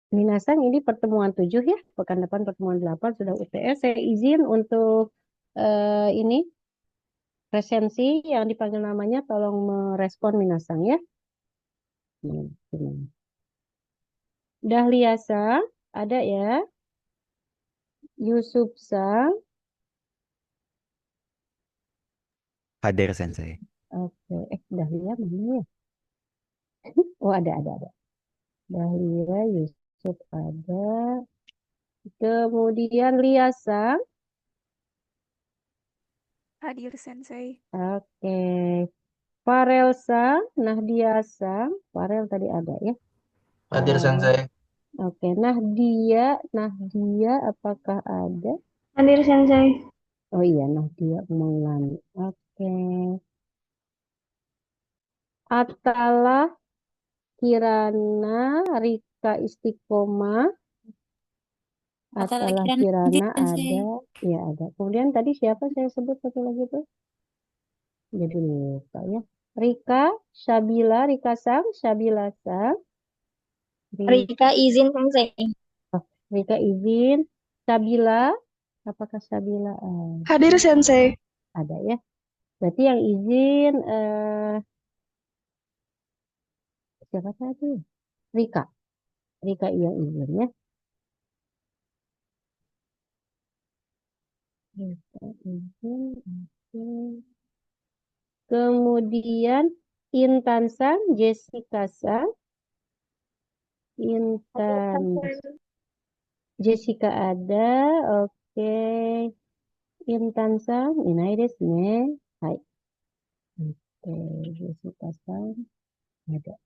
Minasang ini pertemuan 7 ya. Pekan depan pertemuan 8 sudah UTS. Saya izin untuk ini resensi yang dipanggil namanya tolong merespon Minasang ya. Gimana? Dahlia-san, ada ya. Yusuf-san, Hadir Sensei. oke. Dahlia mana ya? Oh, ada. Dahlia, Yusuf ada. Kemudian Lia-san, Hadir Sensei. oke. Farel-san, Nahdia-san, Farel tadi ada ya. Hadir Farel. Sensei. Oke, Nahdia, apakah ada? Hadir Sensei. Oh iya, Nahdia Maulani. Oke. Atalah, Kirana, Rika Istiqomah, Atalah Kirana ada, ya ada. Kemudian tadi siapa saya sebut satu lagi tuh? Jadi lupa ya. Rika, Rika Sang, Sabila Sang, Rika izin Sensei. Rika izin, Sabila, apakah Sabila Hadir Sensei. ada ya? Berarti yang izin siapa tadi? Rika. Rika yang izin ya. Rika izin. Oke. Kemudian Intan Sang, Jessica Sang, Intan, Jessica ada, oke. Intan Sang, inai desu ne. Hai. Oke, Jessica Sang ada.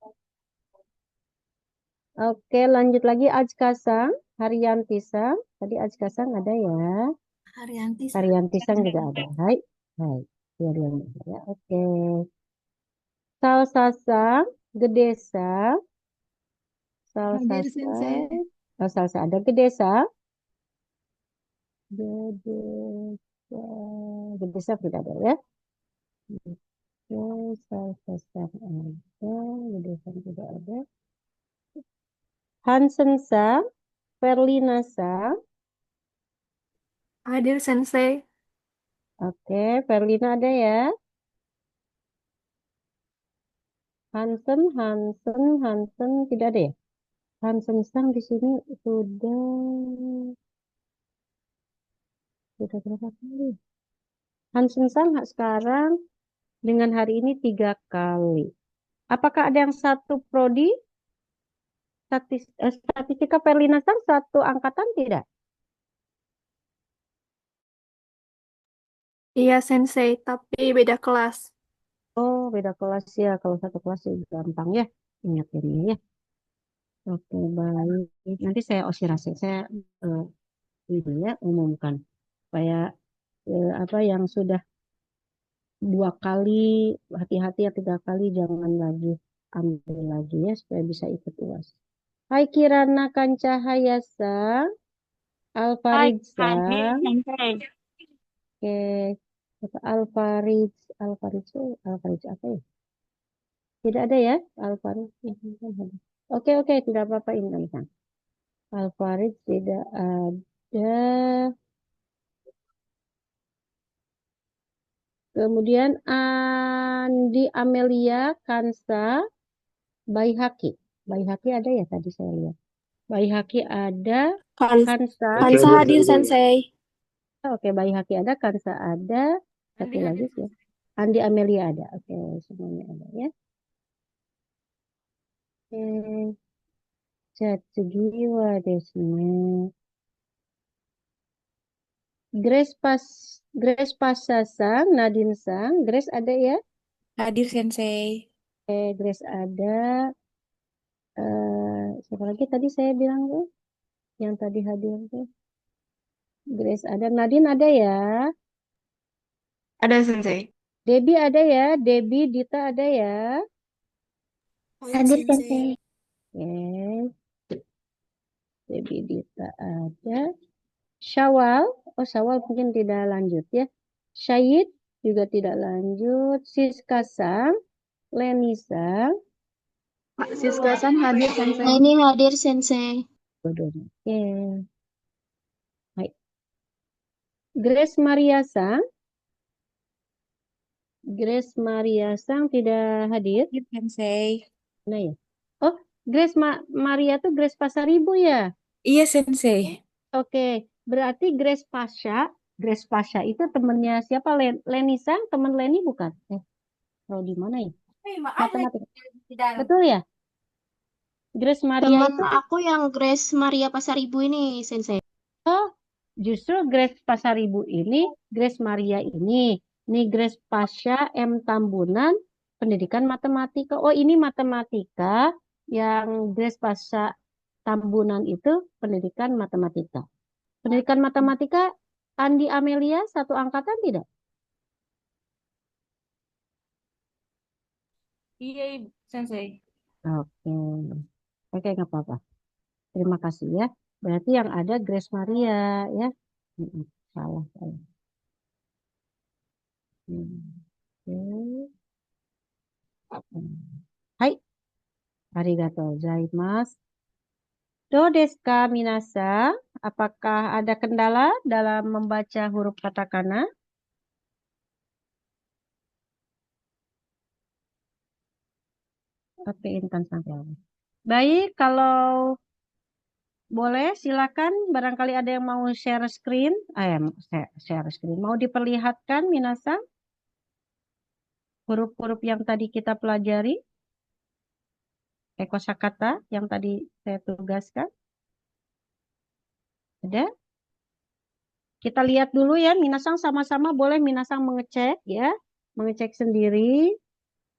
Oke, lanjut lagi Ajka Sang, Haryanti Sang. Tadi Ajka Sang ada ya. Haryanti Sang juga ada. Hai. Hai. Biar yang ada ya. Oke. Salsa Sang, Gede Sang. Salsa Sang. Oh, Salsa ada. Gede Sang. Gede Sang. Gede Sang tidak ada ya. Oke, Salsa Sang ada. Gede Sang tidak ada. Hansen Sang, Perlina Sang. Hadir Sensei. Oke, Perlina ada ya. Hansen tidak ada ya. Hansen Sang di sini sudah berapa kali? Hansen Sang sekarang dengan hari ini 3 kali. Apakah ada yang satu prodi? Statistika Perlina Sang satu angkatan tidak? Iya Sensei, tapi beda kelas. Oh, beda kelas ya. Kalau satu kelas sih gampang ya. Ingat ini ya. Oke, baik. Nanti saya osirasi. Saya ini ya umumkan. Supaya apa yang sudah 2 kali, hati-hati ya 3 kali. Jangan lagi ambil lagi ya. Supaya bisa ikut UAS. Hai Kirana Kancahayasa. Alfaridsa. Oke. Alfaridz apa ya? Tidak ada ya, Alfaridz. Oke, tidak apa-apa ini. Alfaridz tidak ada. Kemudian Andi Amelia Kansa Baihaki. Baihaki ada ya tadi saya lihat. Baihaki ada. Kansa. Kansa hadir Sensei. Oke, Baihaki ada. Kansa ada. Satu lagi sih. Andi Amelia ada. Oke, semuanya ada ya. Oke. じゃあ次はですね。Grace Pasha Sang, Nadine Sang. Grace ada ya? Hadir Sensei. Grace ada. Siapa lagi tadi saya bilang tuh? Yang tadi hadir tuh. Grace ada. Nadine ada ya? Ada Sensei. Debbie ada ya? Debbie, Dita ada ya? Hadir Sensei. Oke. Debbie, Dita ada. Syawal. Oh, Syawal mungkin tidak lanjut ya. Syahid juga tidak lanjut. Siska Sang. Lenisa. Siska San hadir Sensei. Ini hadir Sensei. Dua-duanya. Oke. Hai. Grace Maria Sang. Grace Maria Sang tidak hadir. Sensei. Nah ya. Oh, Grace Maria tuh Grace Pasaribu ya? Iya, Sensei. Oke, berarti Grace Pasha itu temennya siapa? Leni Sang, teman Leni bukan? Kalau di mana ya? Matematika. Betul ya? Grace Maria Teman itu aku yang Grace Maria Pasaribu ini, Sensei. justru Grace Pasaribu ini, Grace Maria ini Grace Pasha M Tambunan, pendidikan matematika. Oh, ini matematika, yang Grace Pasha Tambunan itu pendidikan matematika. Pendidikan matematika Andi Amelia satu angkatan tidak? Iya, Sensei. Oke, oke nggak apa-apa. Terima kasih ya. Berarti yang ada Grace Maria ya. Salah saya. Oke. Hai, arigatou gozaimasu. Do desu ka minasan? Apakah ada kendala dalam membaca huruf katakana? Oke, Intan sampai. Baik, kalau boleh silakan. Barangkali ada yang mau share screen. Share screen. Mau diperlihatkan minasan huruf-huruf yang tadi kita pelajari? Kosakata yang tadi saya tugaskan. Ada? Kita lihat dulu ya, Minasang sama-sama boleh Minasang mengecek ya. Mengecek sendiri.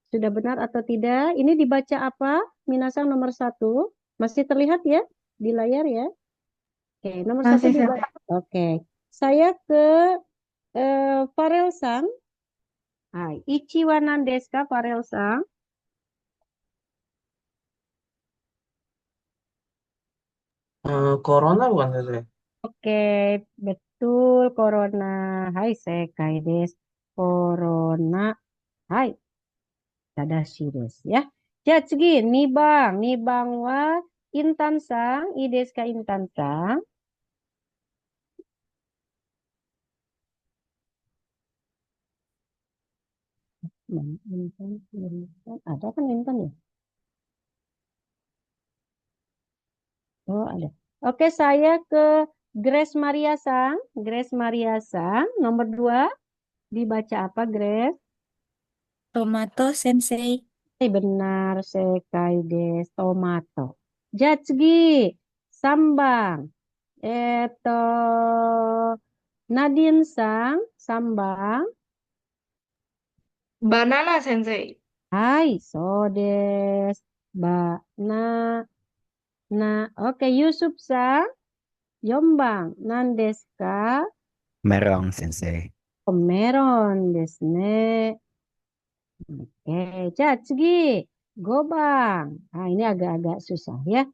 Sudah benar atau tidak. Ini dibaca apa? Minasang nomor 1. Masih terlihat ya di layar ya. Oke, nomor 1 Masih, dibaca. Oke. Saya ke Farel Sang. Hai, Ichi wa nan desu ka, Farel Sang? Corona bukan Sensei? Oke, betul corona. Hai, sekai desu. Corona. Hai, tadashi desu ya. Ja, tsugi, nibang. Nibang wa Intan Sang. I desu ka, Intan Sang? Intan, Intan. Ada kan Intan ya? Oh, ada. Oke, saya ke Grace Maria Sang. Grace Maria Sang, nomor 2. Dibaca apa, Grace? Tomato, Sensei. Benar, sekai desu, tomato. Jatsugi, sambang. Eto, Nadine Sang, sambang. banana, Sensei. Hai, so desu. Na, oke, Yusuf Sang, yombang. Nan desu ka? Merong Sensei. Meron desu ne. Oke, Jatsugi, gobang. Nah, ini agak-agak susah ya.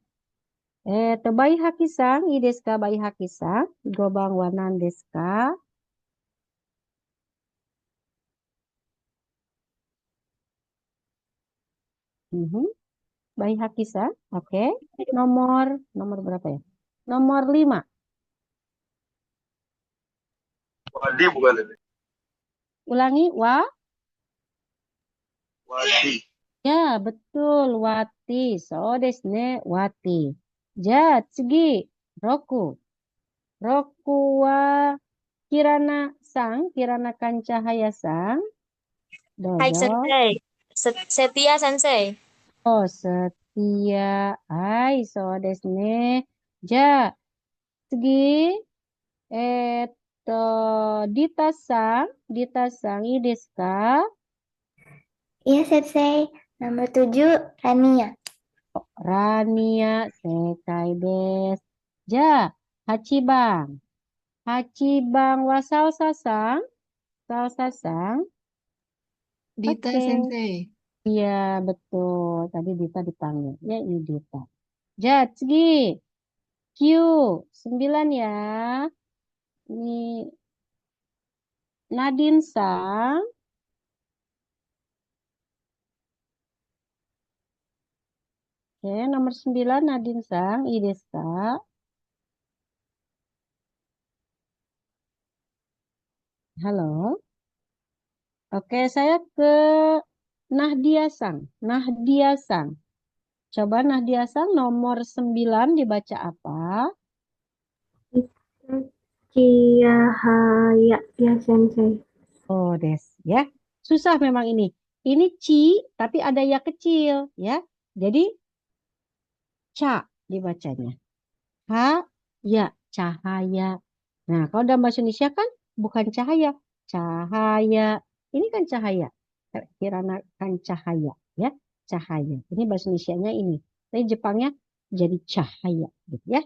Bai Haki-san, ii desu ka, Bai Haki-san? Gobang wa nan desu ka? Mhm. Bai Haki-san, oke. Nomor berapa ya? Nomor 5. Wadi bukan Sensei? Ulangi, wa? Wadi. Ya, betul, wati. So desu ne, wati. Ja, tsugi, roku. Roku wa Kirana-san, Kirana Kancahaya-san. Hai, Dozo. Sensei. Setia, Sensei. Oh, setia. Hai, so desu ne. Ja, tsugi. Eto, Dita-san. Dita-san, ii desu ka? Iya, Sensei. Nomor 7, Rania. Rania, sekai desu. Ja, Hachibang. Hachibang wa Salsa-san. Salsa-san. Dita, Oke. Sensei. Iya, betul. Tadi Dita dipanggil. Ya, ini Dita. Ja, tsugi. Q. 9 ya. Ini Nadine-san. Oke, nomor 9 Nadine Sang, I desu ka? Halo. Oke, saya ke Nahdia Sang. Nahdia Sang. Coba Nahdia Sang nomor 9 dibaca apa? Cahaya ya Sensei. Oh, des, ya. Susah memang ini. Ini ci, tapi ada ya kecil, ya. Jadi ca dibacanya. Ha, ya, cahaya. Nah, kalau dalam bahasa Indonesia kan bukan cahaya, cahaya. Ini kan cahaya. Kirana kan cahaya, ya. Cahaya. Ini bahasa Indonesianya ini. Tapi Jepangnya jadi cahaya, gitu ya.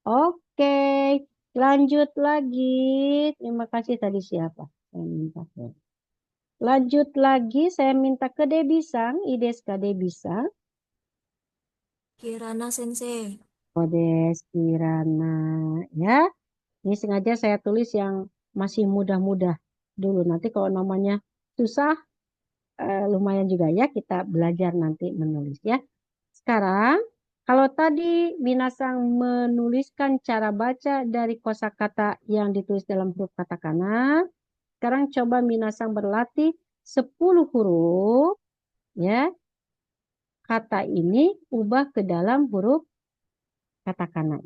Oke, lanjut lagi. Terima kasih tadi siapa? Saya minta ke. Lanjut lagi, saya minta ke Debisang, Ides ke Debisang, Kirana Sensei. Kodes Kirana, ya. Ini sengaja saya tulis yang masih mudah-mudah dulu. Nanti kalau namanya susah, lumayan juga ya kita belajar nanti menulis ya. Sekarang, kalau tadi Minasang menuliskan cara baca dari kosakata yang ditulis dalam huruf katakana, sekarang coba Minasang berlatih 10 huruf ya. Kata ini ubah ke dalam huruf katakana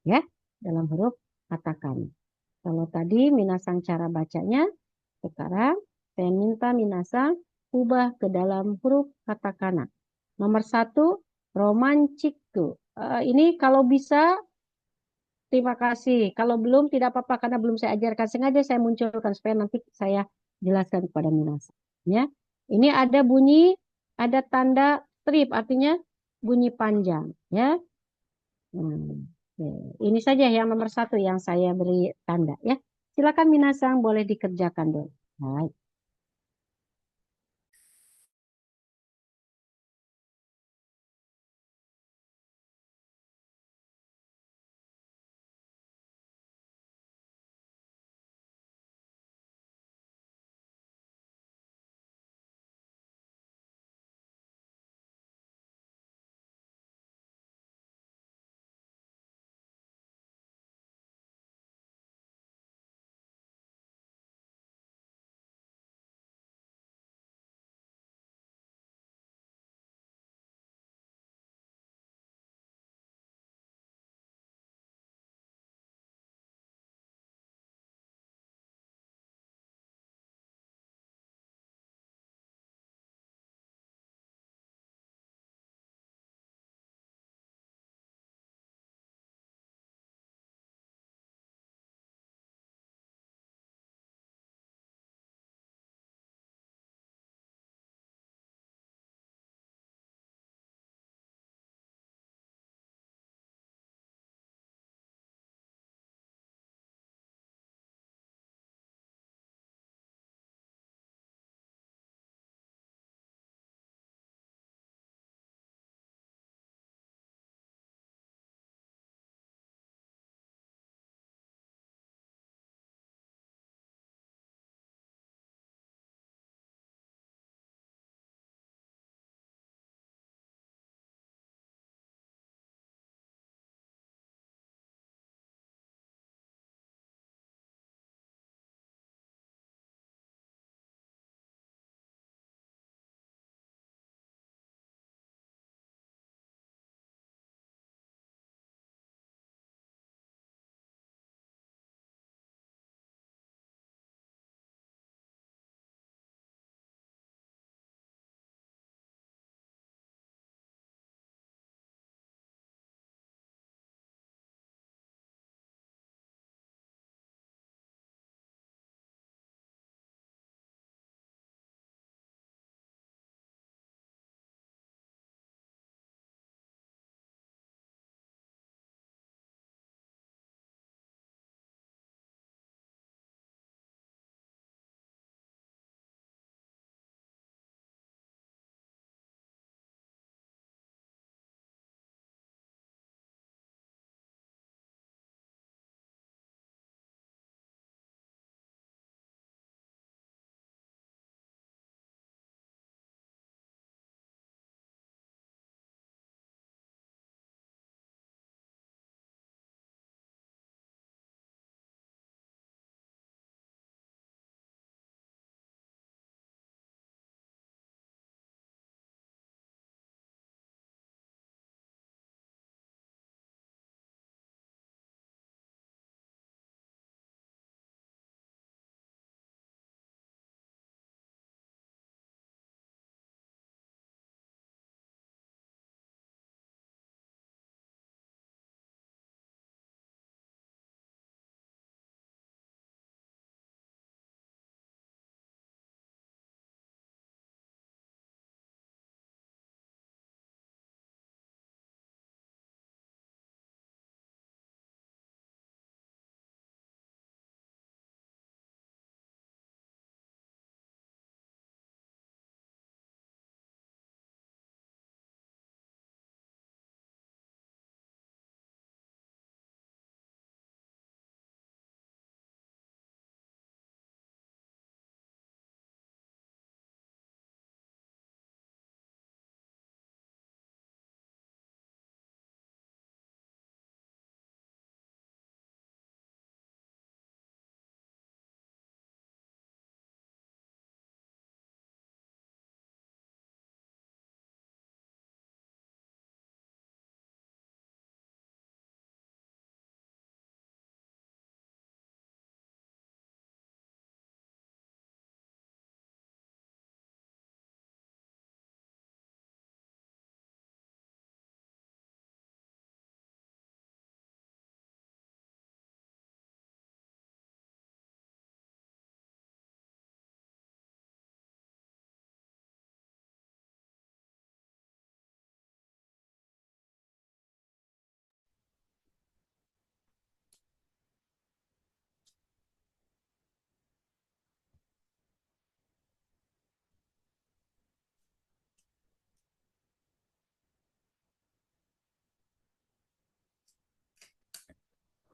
ya, dalam huruf katakana. Kalau tadi Minasang cara bacanya, sekarang saya minta Minasang ubah ke dalam huruf katakana. Nomor 1, romanchiku. Ini kalau bisa, terima kasih. Kalau belum, tidak apa-apa karena belum saya ajarkan. Sengaja saya munculkan supaya nanti saya jelaskan kepada Minasang. Ya, ini ada bunyi, ada tanda strip, artinya bunyi panjang. Ya, oke. Ini saja yang nomor 1 yang saya beri tanda. Ya, silakan Minasang boleh dikerjakan dulu. Baik.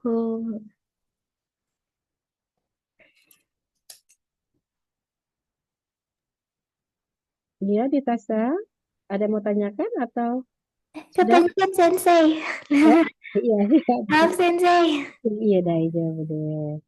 Oh, Iya, di Tasa. Ada yang mau tanyakan atau sudah? katanya kan Sensei. Oh, iya, iya. Maaf Sensei. Iya, daijoubu desu.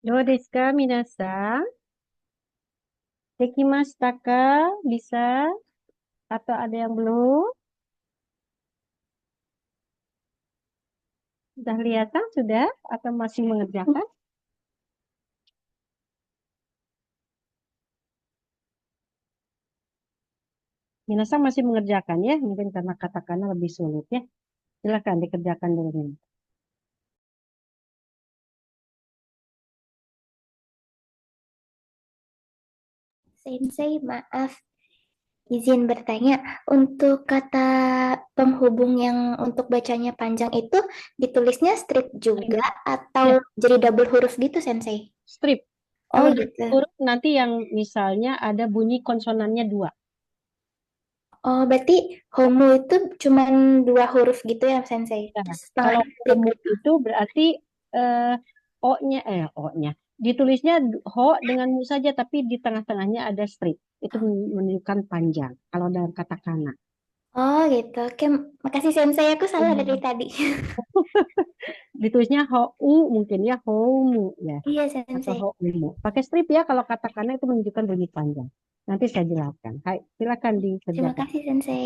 Do desu ka, minasan? Dekimashita ka? Bisa? Atau ada yang belum? Sudah kelihatan? Sudah? Atau masih mengerjakan? Minasan masih mengerjakan ya? Mungkin karena katakanlah lebih sulit ya. Silakan dikerjakan dulu. Sensei, maaf. Izin bertanya, untuk kata penghubung yang untuk bacanya panjang itu ditulisnya strip juga atau Ya, jadi double huruf gitu, Sensei? strip. Oh Kalau gitu. huruf nanti yang misalnya ada bunyi konsonannya dua. Oh, berarti homo itu cuma dua huruf gitu ya, Sensei? Ya, Terus kalau setengahnya strip homo gitu. itu berarti eh, O-nya. Ditulisnya ho dengan mu saja, tapi di tengah-tengahnya ada strip. Itu menunjukkan panjang. Kalau dalam kata kana. Oh gitu. Oke, makasih Sensei. Aku salah dari tadi. Ditulisnya ho u mungkin ya homu ya Iya, atau Sensei. ho umu. Pakai strip ya kalau kata kana itu menunjukkan bunyi panjang. Nanti saya jelaskan. Hai, silakan Terima dikerjakan. kasih, Sensei.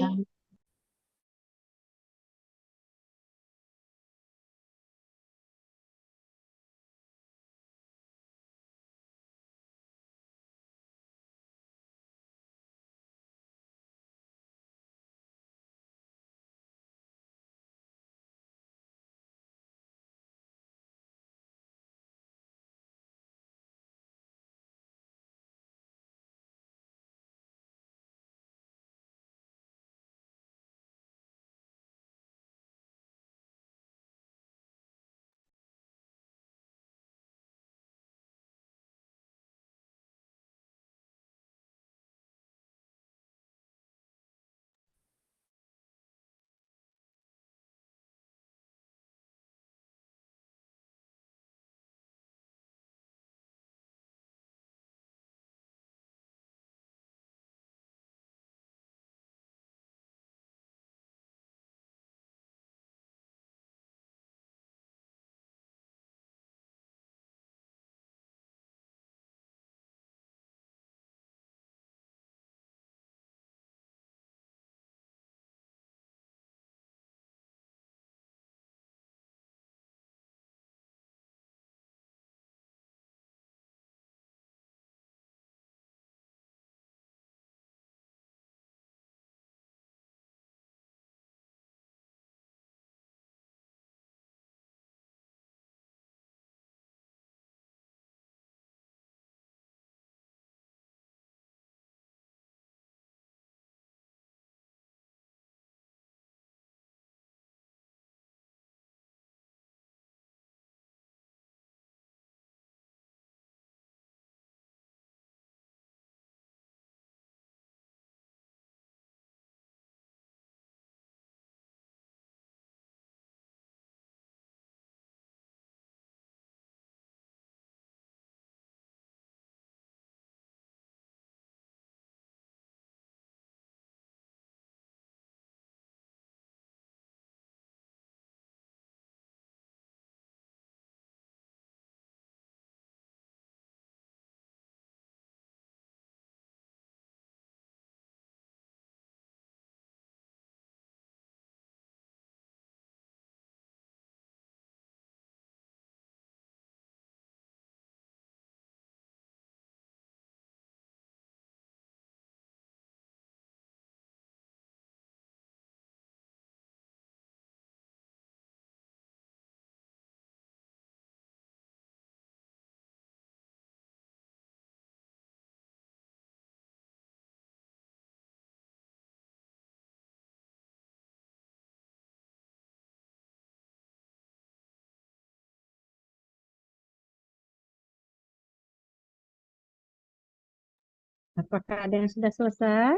Apakah ada yang sudah selesai?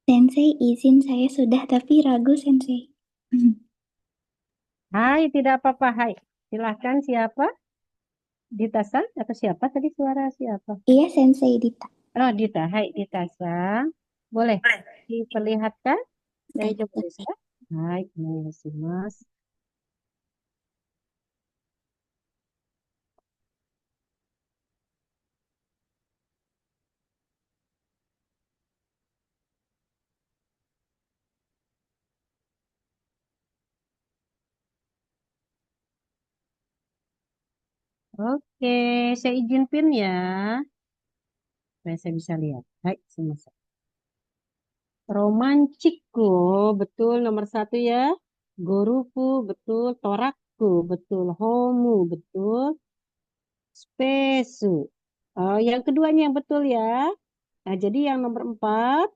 Sensei, izin saya sudah tapi ragu, Sensei. Hai, tidak apa-apa. Hai, silahkan siapa? Dita-san atau siapa tadi suara siapa? Iya, Sensei Dita. Oh, Dita. Hai, Dita-san. Boleh diperlihatkan? Oke, Coba oke. bisa. Hai, Mas. Oke, saya izin pin ya. Supaya saya bisa lihat. Hai, Mas. Romanciku, betul nomor satu ya. Goruku, betul. Toraku, betul. Homu, betul. Spesu. Oh, yang keduanya yang betul ya. Nah, jadi yang nomor empat,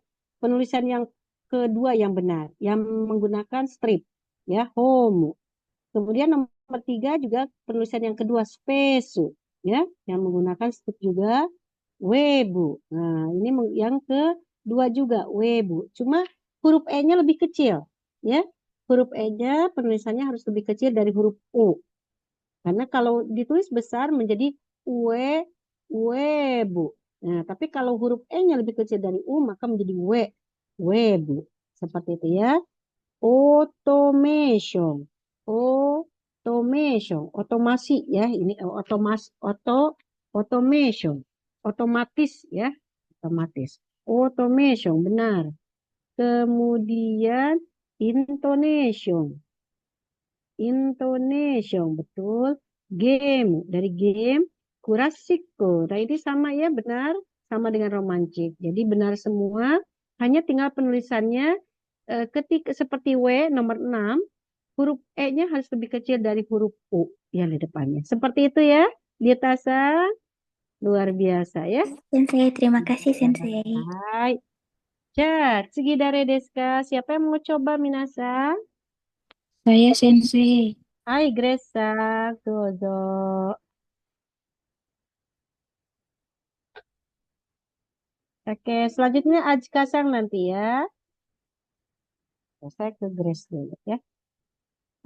penulisan yang kedua yang benar. Yang menggunakan strip. Ya, homu. Kemudian nomor tiga juga penulisan yang kedua, spesu. Ya, yang menggunakan strip juga. Webu. Nah, ini yang kedua juga, webu. Cuma huruf E-nya lebih kecil. Ya, huruf E-nya penulisannya harus lebih kecil dari huruf U. Karena kalau ditulis besar menjadi we, webu. Nah, tapi kalau huruf E-nya lebih kecil dari U, maka menjadi webu. Seperti itu ya. Automation. Automation. Otomasi ya. Ini automation. Otomatis ya. Otomatis. Automation. Benar. Kemudian intonation. intonation, betul. Game, dari game, kurasiko. Nah, ini sama ya, benar. Sama dengan romantik. Jadi benar semua. Hanya tinggal penulisannya ketika seperti W nomor 6, huruf E-nya harus lebih kecil dari huruf U yang di depannya. Seperti itu ya, Dietasa. Luar biasa ya. Sensei, terima kasih Sensei. Hai. Ja, Tsugi dari desu ka? Siapa yang mau coba Minasa? Saya Sensei. Hai Gresa, dozo. Oke, selanjutnya Ajka-san nanti ya. Saya ke Grace dulu ya.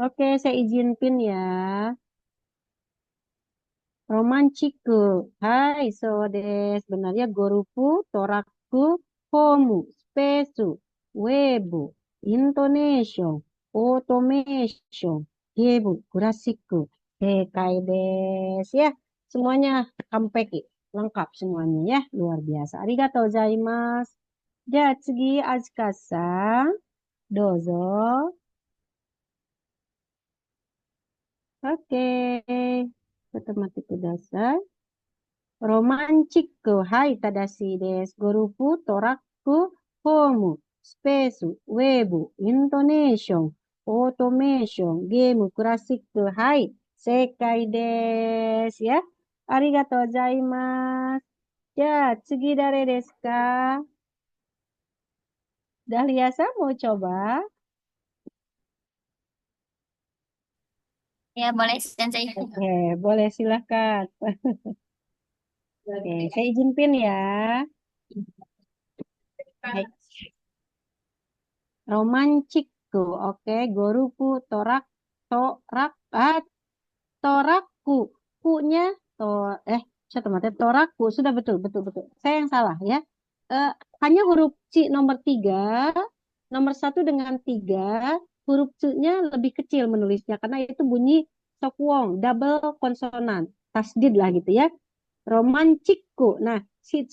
Oke, saya izin pin ya. Romanchiku. Hai, so des. Benar ya, gorupu, toraku, homu, spesu, webu, intonation, automation, gebu, kurasiku. Sekai des ya. Semuanya kampeki. Lengkap semuanya ya. Luar biasa. Arigatou gozaimasu. Ja, tsugi, Azuka-san. Dozo. Oke. Otomatis dasar. Romanchiku. Hai, tadashi desu. Gorufu, toraku, homu, space, webu, intonation, automation, game, kurasiku. Hai, sekai desu. Ya. Arigatou gozaimasu. Ya, tsugi dare desu ka? Dahlia-san mau coba? Ya, boleh Sensei. Oke, boleh silahkan. Oke, saya izin pin ya. Baik. Romanchiku. Oke, goruku, torak, toraku. Ku-nya, to, satu mata, toraku. Sudah betul, betul, betul. Saya yang salah ya. Eh, hanya huruf C nomor 3, nomor 1 dengan 3, huruf C-nya lebih kecil menulisnya. Karena itu bunyi sokwong, double konsonan. Tasdid lah gitu ya. Romanchiku. Nah, si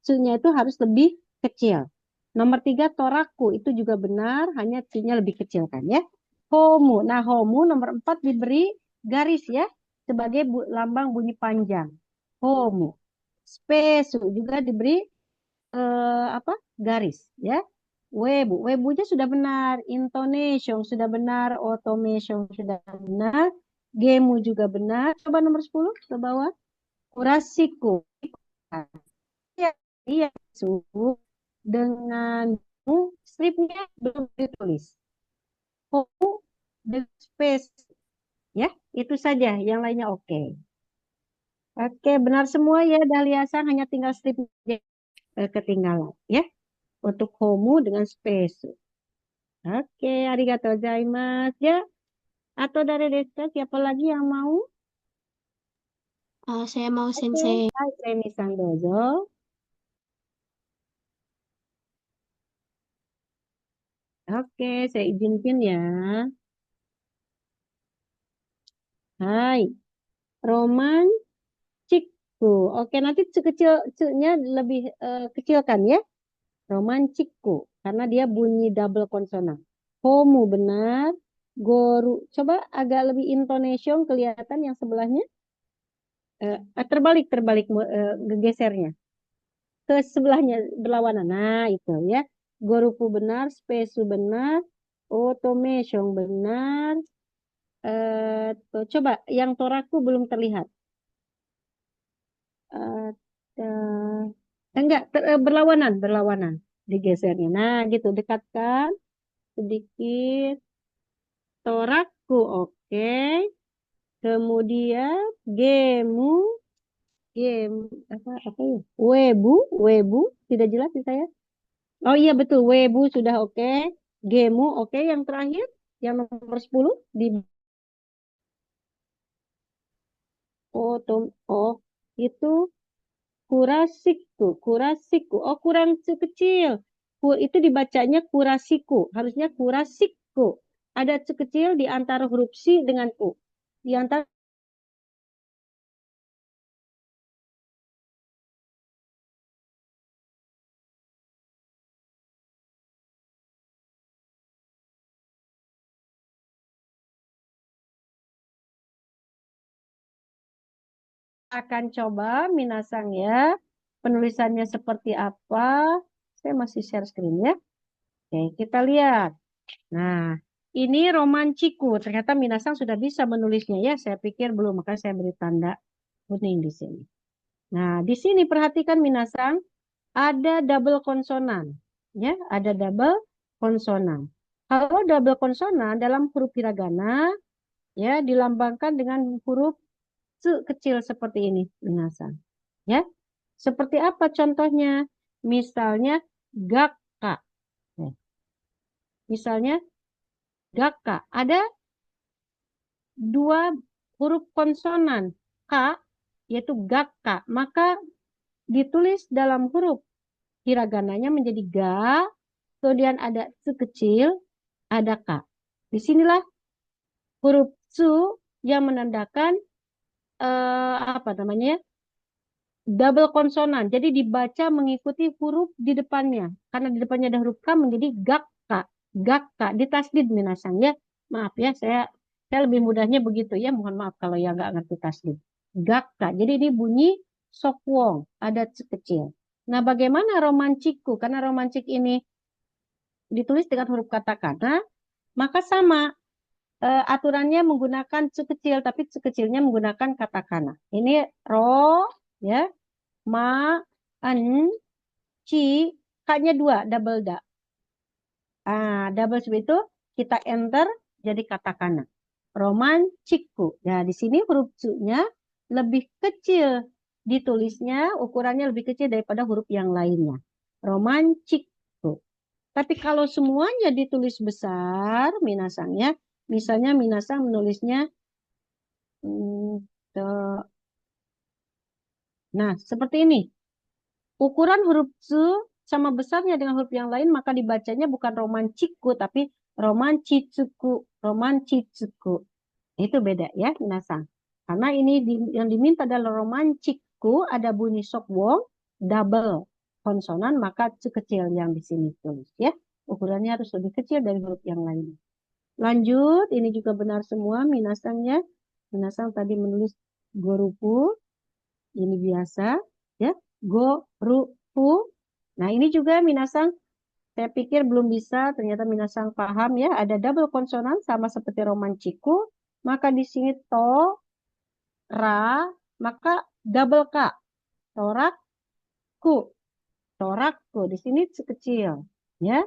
C-nya itu harus lebih kecil. Nomor 3, toraku. Itu juga benar, hanya C-nya lebih kecil kan ya. Homu. Nah, homu nomor 4 diberi garis ya. Sebagai lambang bunyi panjang. Homu. Spesu juga diberi apa? Garis ya. Webu. Webunya sudah benar. Intonation sudah benar. Automation sudah benar. Gemu juga benar. Coba nomor 10 ke bawah. Kurasiku. Ya, iya, Su. Dengan stripnya belum ditulis. Homu dengan space. Ya, itu saja. Yang lainnya oke. Oke, benar semua ya Dahlia-san. Hanya tinggal strip ketinggalan. Ya, untuk homu dengan space. Oke, arigatou gozaimasu. Ya, atau dari Deska, siapa lagi yang mau? Saya mau Oke, Sensei. hai, Remi-san dozo. Oke, saya izin pin ya. Hai, Roman Cikku. Oke, nanti kecil nya lebih kecil kan ya? Roman Cikku. Karena dia bunyi double konsonan. Homu benar. Goru. Coba agak lebih intonation kelihatan yang sebelahnya. Terbalik gesernya. Ke sebelahnya berlawanan. Nah, itu ya. Goruku benar, Spesu benar, automation benar. Tuh, coba yang toraku belum terlihat. Eh, enggak, berlawanan, berlawanan digesernya. Nah, gitu, dekatkan sedikit. Toraku, oke. Kemudian gemu, game apa ya? Webu, webu, tidak jelas sih saya. Oh iya betul, webu sudah oke. Gemu oke. Yang terakhir, yang nomor 10 di oh itu kurasiku, kurasiku. Oh kurang kecil. Itu dibacanya kurasiku. Harusnya kurasiku. Ada kecil di antara huruf C dengan U. Di antara akan coba minasang ya. Penulisannya seperti apa? Saya masih share screen ya. Oke, kita lihat. Nah, ini romanciku. Ternyata minasang sudah bisa menulisnya ya. Saya pikir belum, maka saya beri tanda kuning di sini. Nah, di sini perhatikan minasang, ada double konsonan. Ya, ada double konsonan. Kalau double konsonan dalam huruf hiragana, ya, dilambangkan dengan huruf tsu kecil seperti ini, minasang. Ya, seperti apa contohnya? Misalnya gakka. Ya. Misalnya gakka. Ada dua huruf konsonan k, yaitu gakka. Maka ditulis dalam huruf hiragananya menjadi ga, kemudian ada tsu kecil, ada k. Disinilah huruf tsu yang menandakan apa namanya? Double konsonan. Jadi dibaca mengikuti huruf di depannya. Karena di depannya ada huruf K menjadi gakka. Gakka. Ditasdid minasang ya. Maaf ya, saya lebih mudahnya begitu ya. Mohon maaf kalau yang nggak ngerti tasdid. Gakka. Jadi ini bunyi sokwong. Ada kecil. Nah bagaimana romanciku? Karena romancik ini ditulis dengan huruf katakana. Maka sama. Aturannya menggunakan cu kecil. Tapi cu kecilnya menggunakan katakana. Ini ro ya. Ma, an, ci, K-nya 2, double da. Double seperti itu, kita enter jadi katakana. Romanciku. Nah, di sini huruf cu-nya lebih kecil. Ditulisnya ukurannya lebih kecil daripada huruf yang lainnya. Romanciku. Tapi kalau semuanya ditulis besar, minasangnya, misalnya minasang menulisnya, nah, seperti ini. Ukuran huruf tsu sama besarnya dengan huruf yang lain, maka dibacanya bukan romanciku, tapi romancitsuku. Romancitsuku. Itu beda ya, minasang. Karena ini yang diminta adalah romanciku, ada bunyi sokwong, double konsonan, maka tsu kecil yang di sini tulis ya. Ukurannya harus lebih kecil dari huruf yang lain. Lanjut, ini juga benar semua minasangnya. Minasang tadi menulis gorupu. Ini biasa ya, gorupu. Nah, ini juga minasang saya pikir belum bisa, ternyata minasang paham ya, ada double konsonan sama seperti romanciku, maka di sini to, ra, maka double k, torakku, torakku. Di sini kecil ya,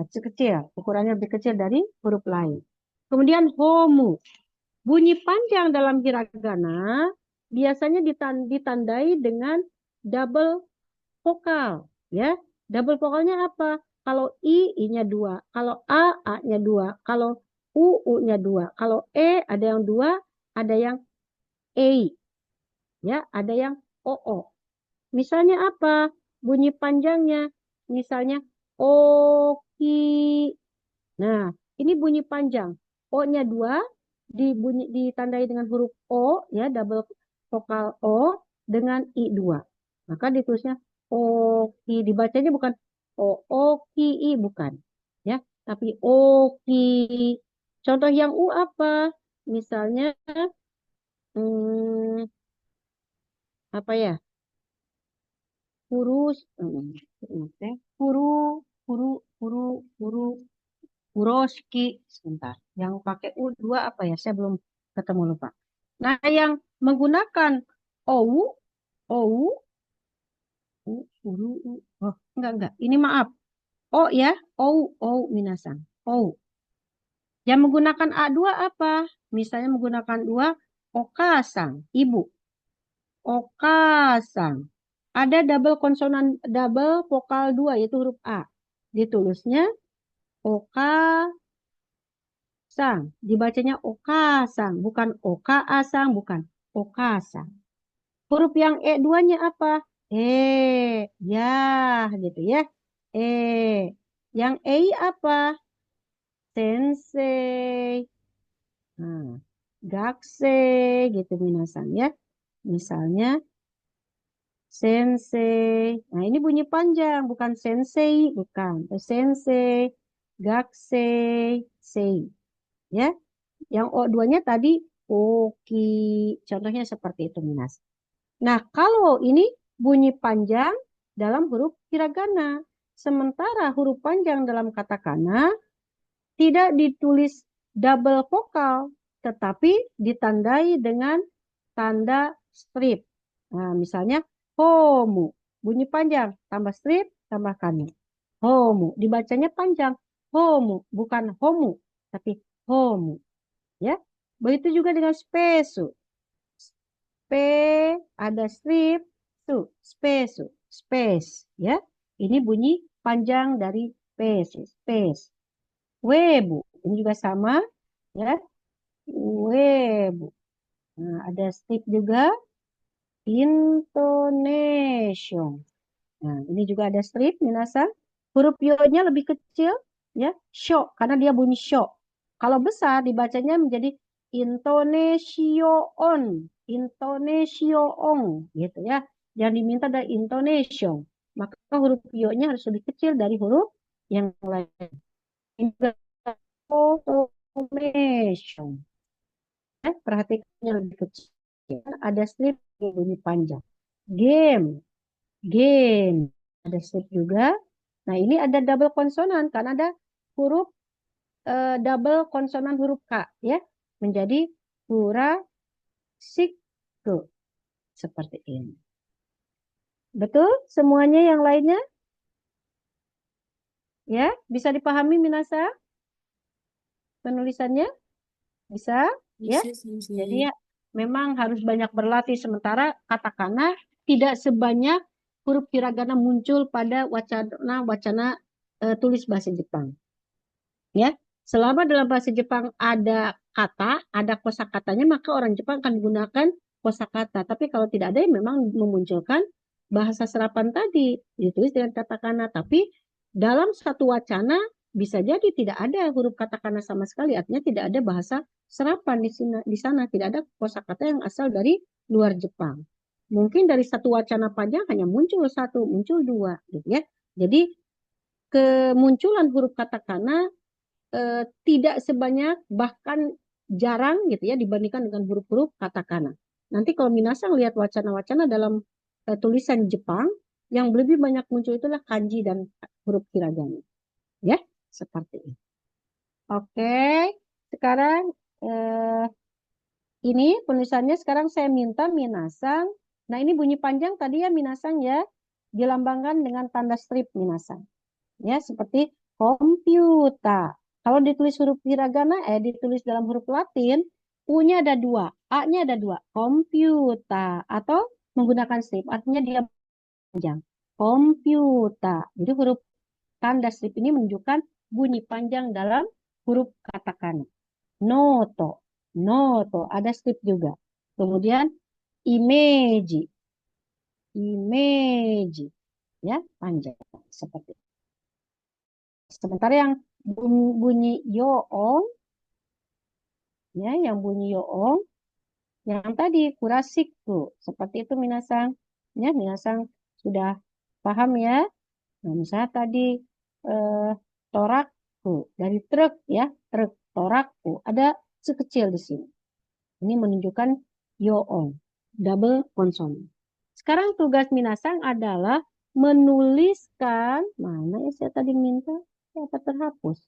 kecil, ukurannya lebih kecil dari huruf lain. Kemudian homu, bunyi panjang dalam hiragana biasanya ditandai dengan double vokal ya. Double vokalnya apa? Kalau I-nya 2, kalau A-nya 2, kalau U-nya 2, kalau E ada yang 2, ada yang E ya, ada yang O-O. Misalnya apa? Bunyi panjangnya misalnya oki. Nah, ini bunyi panjang. O-nya 2 ditandai dengan huruf O ya, double vokal O dengan I2. Maka ditulisnya oki, dibacanya bukan oki bukan ya, tapi oki. Contoh yang U apa? Misalnya apa ya? Kurus, kuru, Uroski, sebentar. Yang pakai U2 apa ya? Saya belum ketemu, lupa. Nah, yang menggunakan OU, OU, oh, enggak. Ini maaf. O ya, OU minasang. OU. Yang menggunakan A2 apa? Misalnya menggunakan 2, okasang, ibu. Okasang. Ada double konsonan, double vokal 2, yaitu huruf A. Ditulisnya oka sang, dibacanya okasang, bukan okaasang, bukan okasang. Huruf yang E2-nya apa? Ya, gitu ya. Yang EI apa? Sensei. Nah, gakse, gitu minasang ya. Misalnya, sensei. Nah, ini bunyi panjang, bukan sensei, bukan. Sensei, gakse, sei. Ya. Yang O2-nya tadi koki. Contohnya seperti itu, Minas. Nah, kalau ini bunyi panjang dalam huruf hiragana. Sementara huruf panjang dalam katakana tidak ditulis double vokal, tetapi ditandai dengan tanda strip. Nah, misalnya homu, bunyi panjang, tambah strip, tambah kani. Homu, dibacanya panjang. Homu, bukan homu, tapi homu. Ya, begitu juga dengan spesu. P ada strip, su, spesu, space. Ya, ini bunyi panjang dari space, space. Webu, ini juga sama, ya. Webu. Nah, ada strip juga. Intonation. Nah, ini juga ada strip, minasan. Huruf yo-nya lebih kecil, ya, sho, karena dia bunyi sho. Kalau besar dibacanya menjadi intonation, intonation, gitu ya. Yang diminta adalah intonation. Maka huruf yo-nya harus lebih kecil dari huruf yang lain. Ini juga automation. Perhatikan yang lebih kecil. Ada strip yang bunyi panjang. Game, game. Ada strip juga. Nah, ini ada double konsonan karena ada huruf double konsonan huruf K ya. Menjadi hura siku. Seperti ini. Betul? Semuanya yang lainnya? Ya, bisa dipahami Minasa? Penulisannya? Bisa? Ya. Bisa sih. Jadi ya, memang harus banyak berlatih sementara katakana tidak sebanyak huruf hiragana muncul pada wacana tulis bahasa Jepang. Ya, selama dalam bahasa Jepang ada kata, ada kosakatanya, maka orang Jepang akan menggunakan kosakata. Tapi kalau tidak ada, memang memunculkan bahasa serapan tadi ditulis dengan katakana. Tapi dalam satu wacana bisa jadi tidak ada huruf katakana sama sekali. Artinya tidak ada bahasa serapan di sana. Tidak ada kosakata yang asal dari luar Jepang. Mungkin dari satu wacana panjang hanya muncul satu, muncul dua, gitu ya. Jadi kemunculan huruf katakana tidak sebanyak bahkan jarang gitu ya dibandingkan dengan huruf-huruf katakana. Nanti kalau minasang lihat wacana-wacana dalam tulisan Jepang yang lebih banyak muncul itulah kanji dan huruf hiragana. Ya, seperti ini. Oke, sekarang ini penulisannya sekarang saya minta minasang. Nah, ini bunyi panjang tadi ya minasang ya, dilambangkan dengan tanda strip minasang. Ya, seperti komputer. Kalau ditulis huruf hiragana, ditulis dalam huruf Latin, U-nya ada dua, A-nya ada dua, komputer. Atau menggunakan strip, artinya dia panjang. Komputer. Jadi huruf tanda strip ini menunjukkan bunyi panjang dalam huruf katakana. Noto, noto, ada strip juga. Kemudian image, image, ya panjang seperti itu. Sementara yang bunyi yoong, ya, yang bunyi yoong, yang tadi kurasiku, seperti itu minasang, ya, minasang sudah paham ya. Nah, misalnya tadi torakku dari truk, ya, truk torakku ada sekecil di sini. Ini menunjukkan yoong, double konsonan. Sekarang tugas minasang adalah menuliskan, mana ya saya tadi minta, apa terhapus?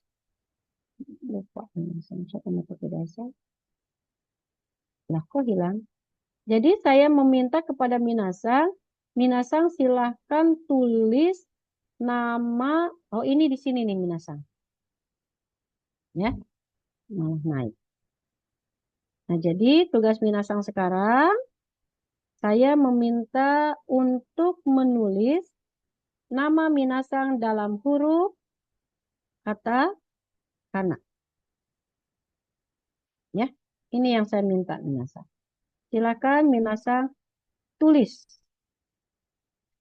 Lupa, saya pakai dasar. Lah kok hilang? Jadi saya meminta kepada Minasang, Minasang silahkan tulis nama, oh ini di sini nih Minasang. Ya, malah naik. Nah jadi tugas Minasang sekarang, saya meminta untuk menulis nama Minasang dalam huruf kata kana. Ya, ini yang saya minta Minasang. Silakan Minasang tulis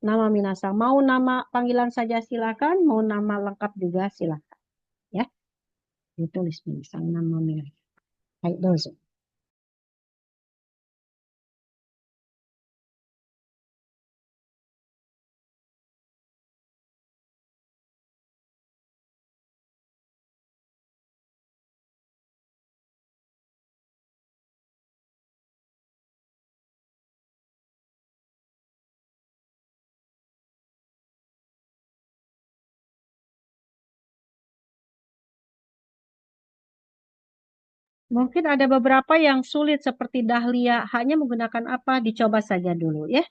nama Minasang. Mau nama panggilan saja silakan, mau nama lengkap juga silakan. Ya, ditulis Minasang nama Minasang. Baik, dozo. Mungkin ada beberapa yang sulit seperti dahlia, hanya menggunakan apa? Dicoba saja dulu ya.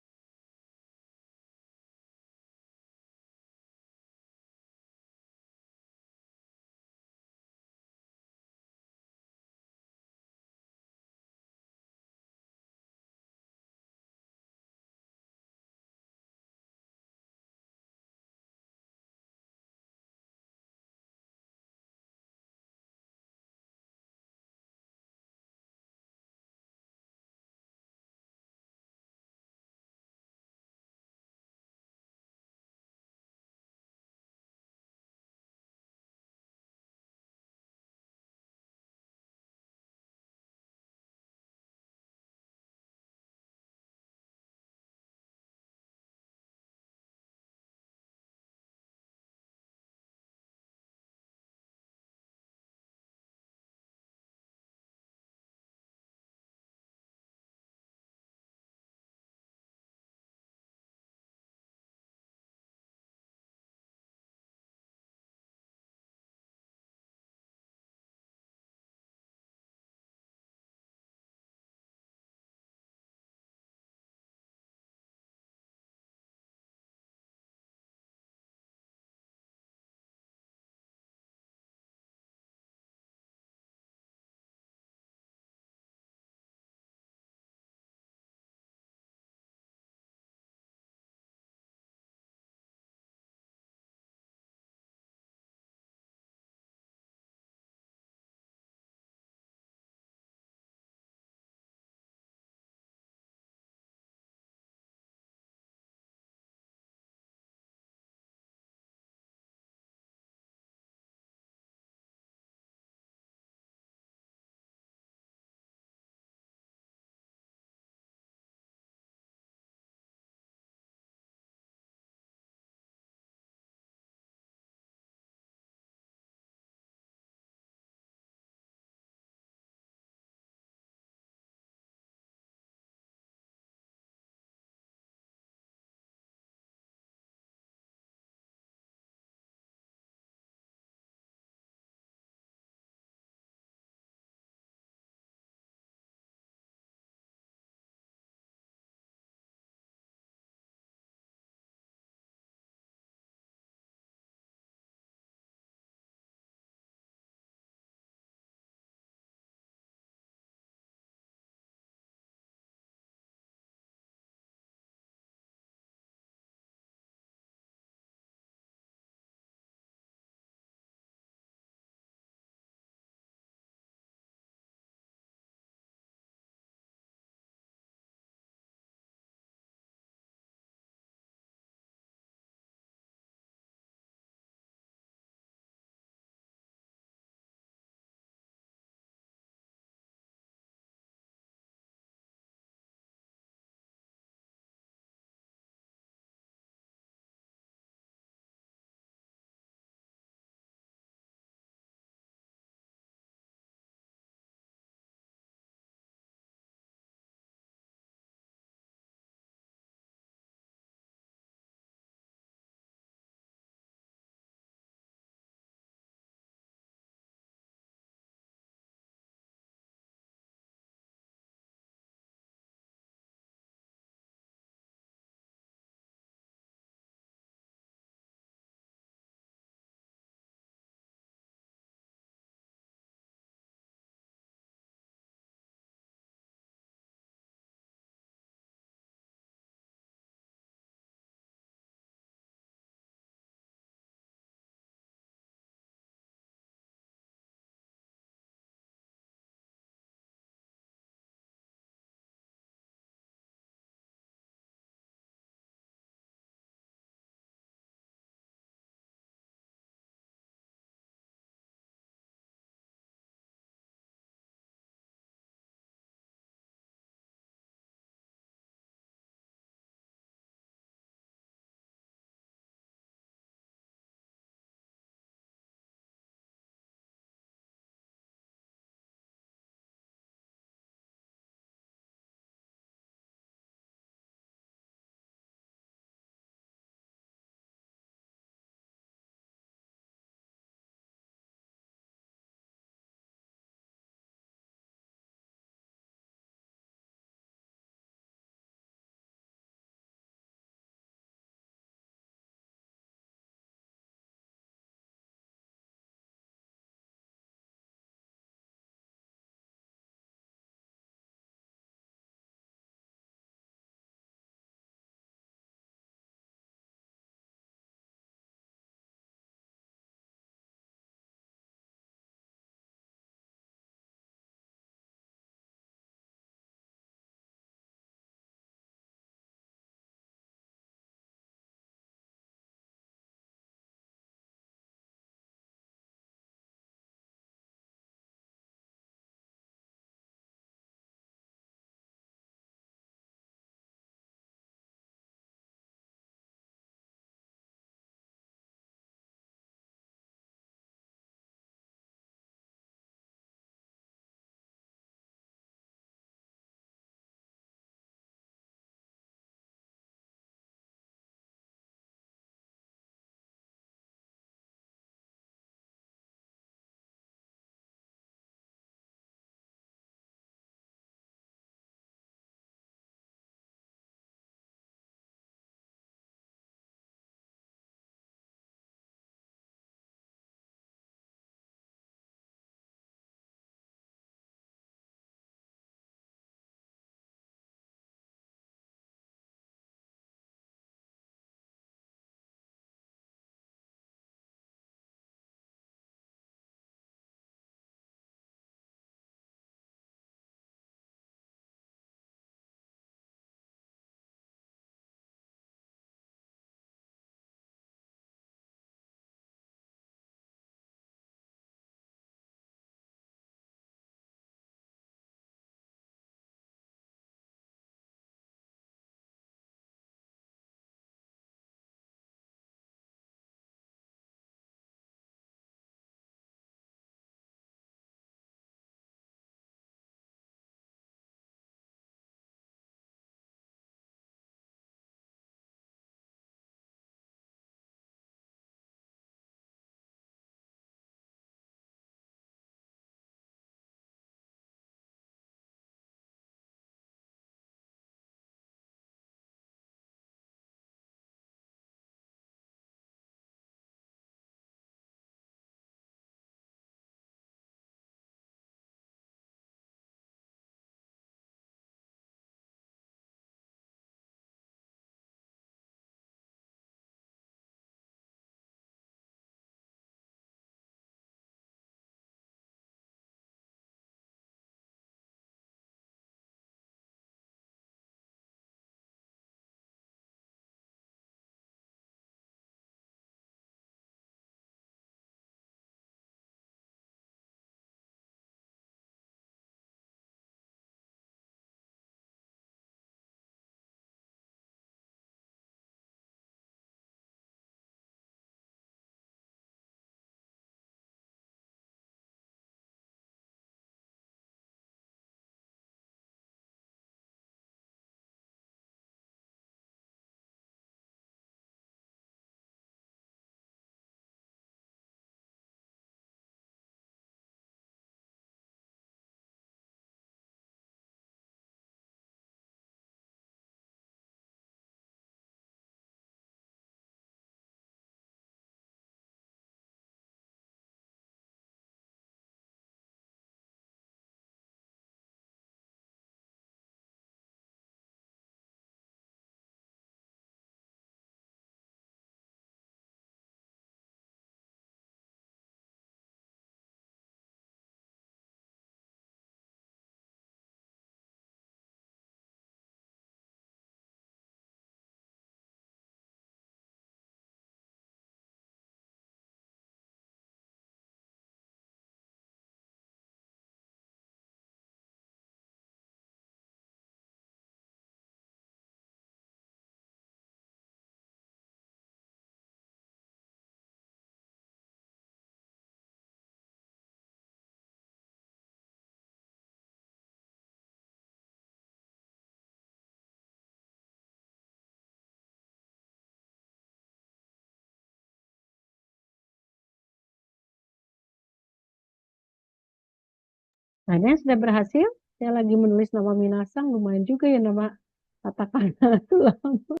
Ada yang sudah berhasil? Saya lagi menulis nama Minasang, lumayan juga ya nama katakana itu lama.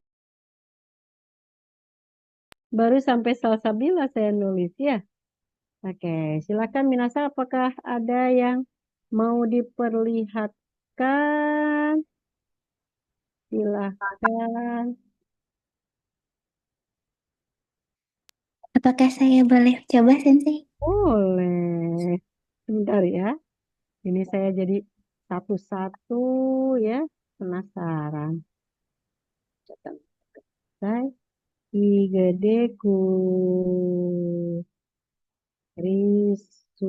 Baru sampai Salsabila saya nulis ya. Oke, silakan Minasang, apakah ada yang mau diperlihatkan? Silakan. Apakah saya boleh coba, Sensei? Boleh. Sebentar ya. Ini saya jadi satu-satu ya. Penasaran. Catat. Igede ku risuna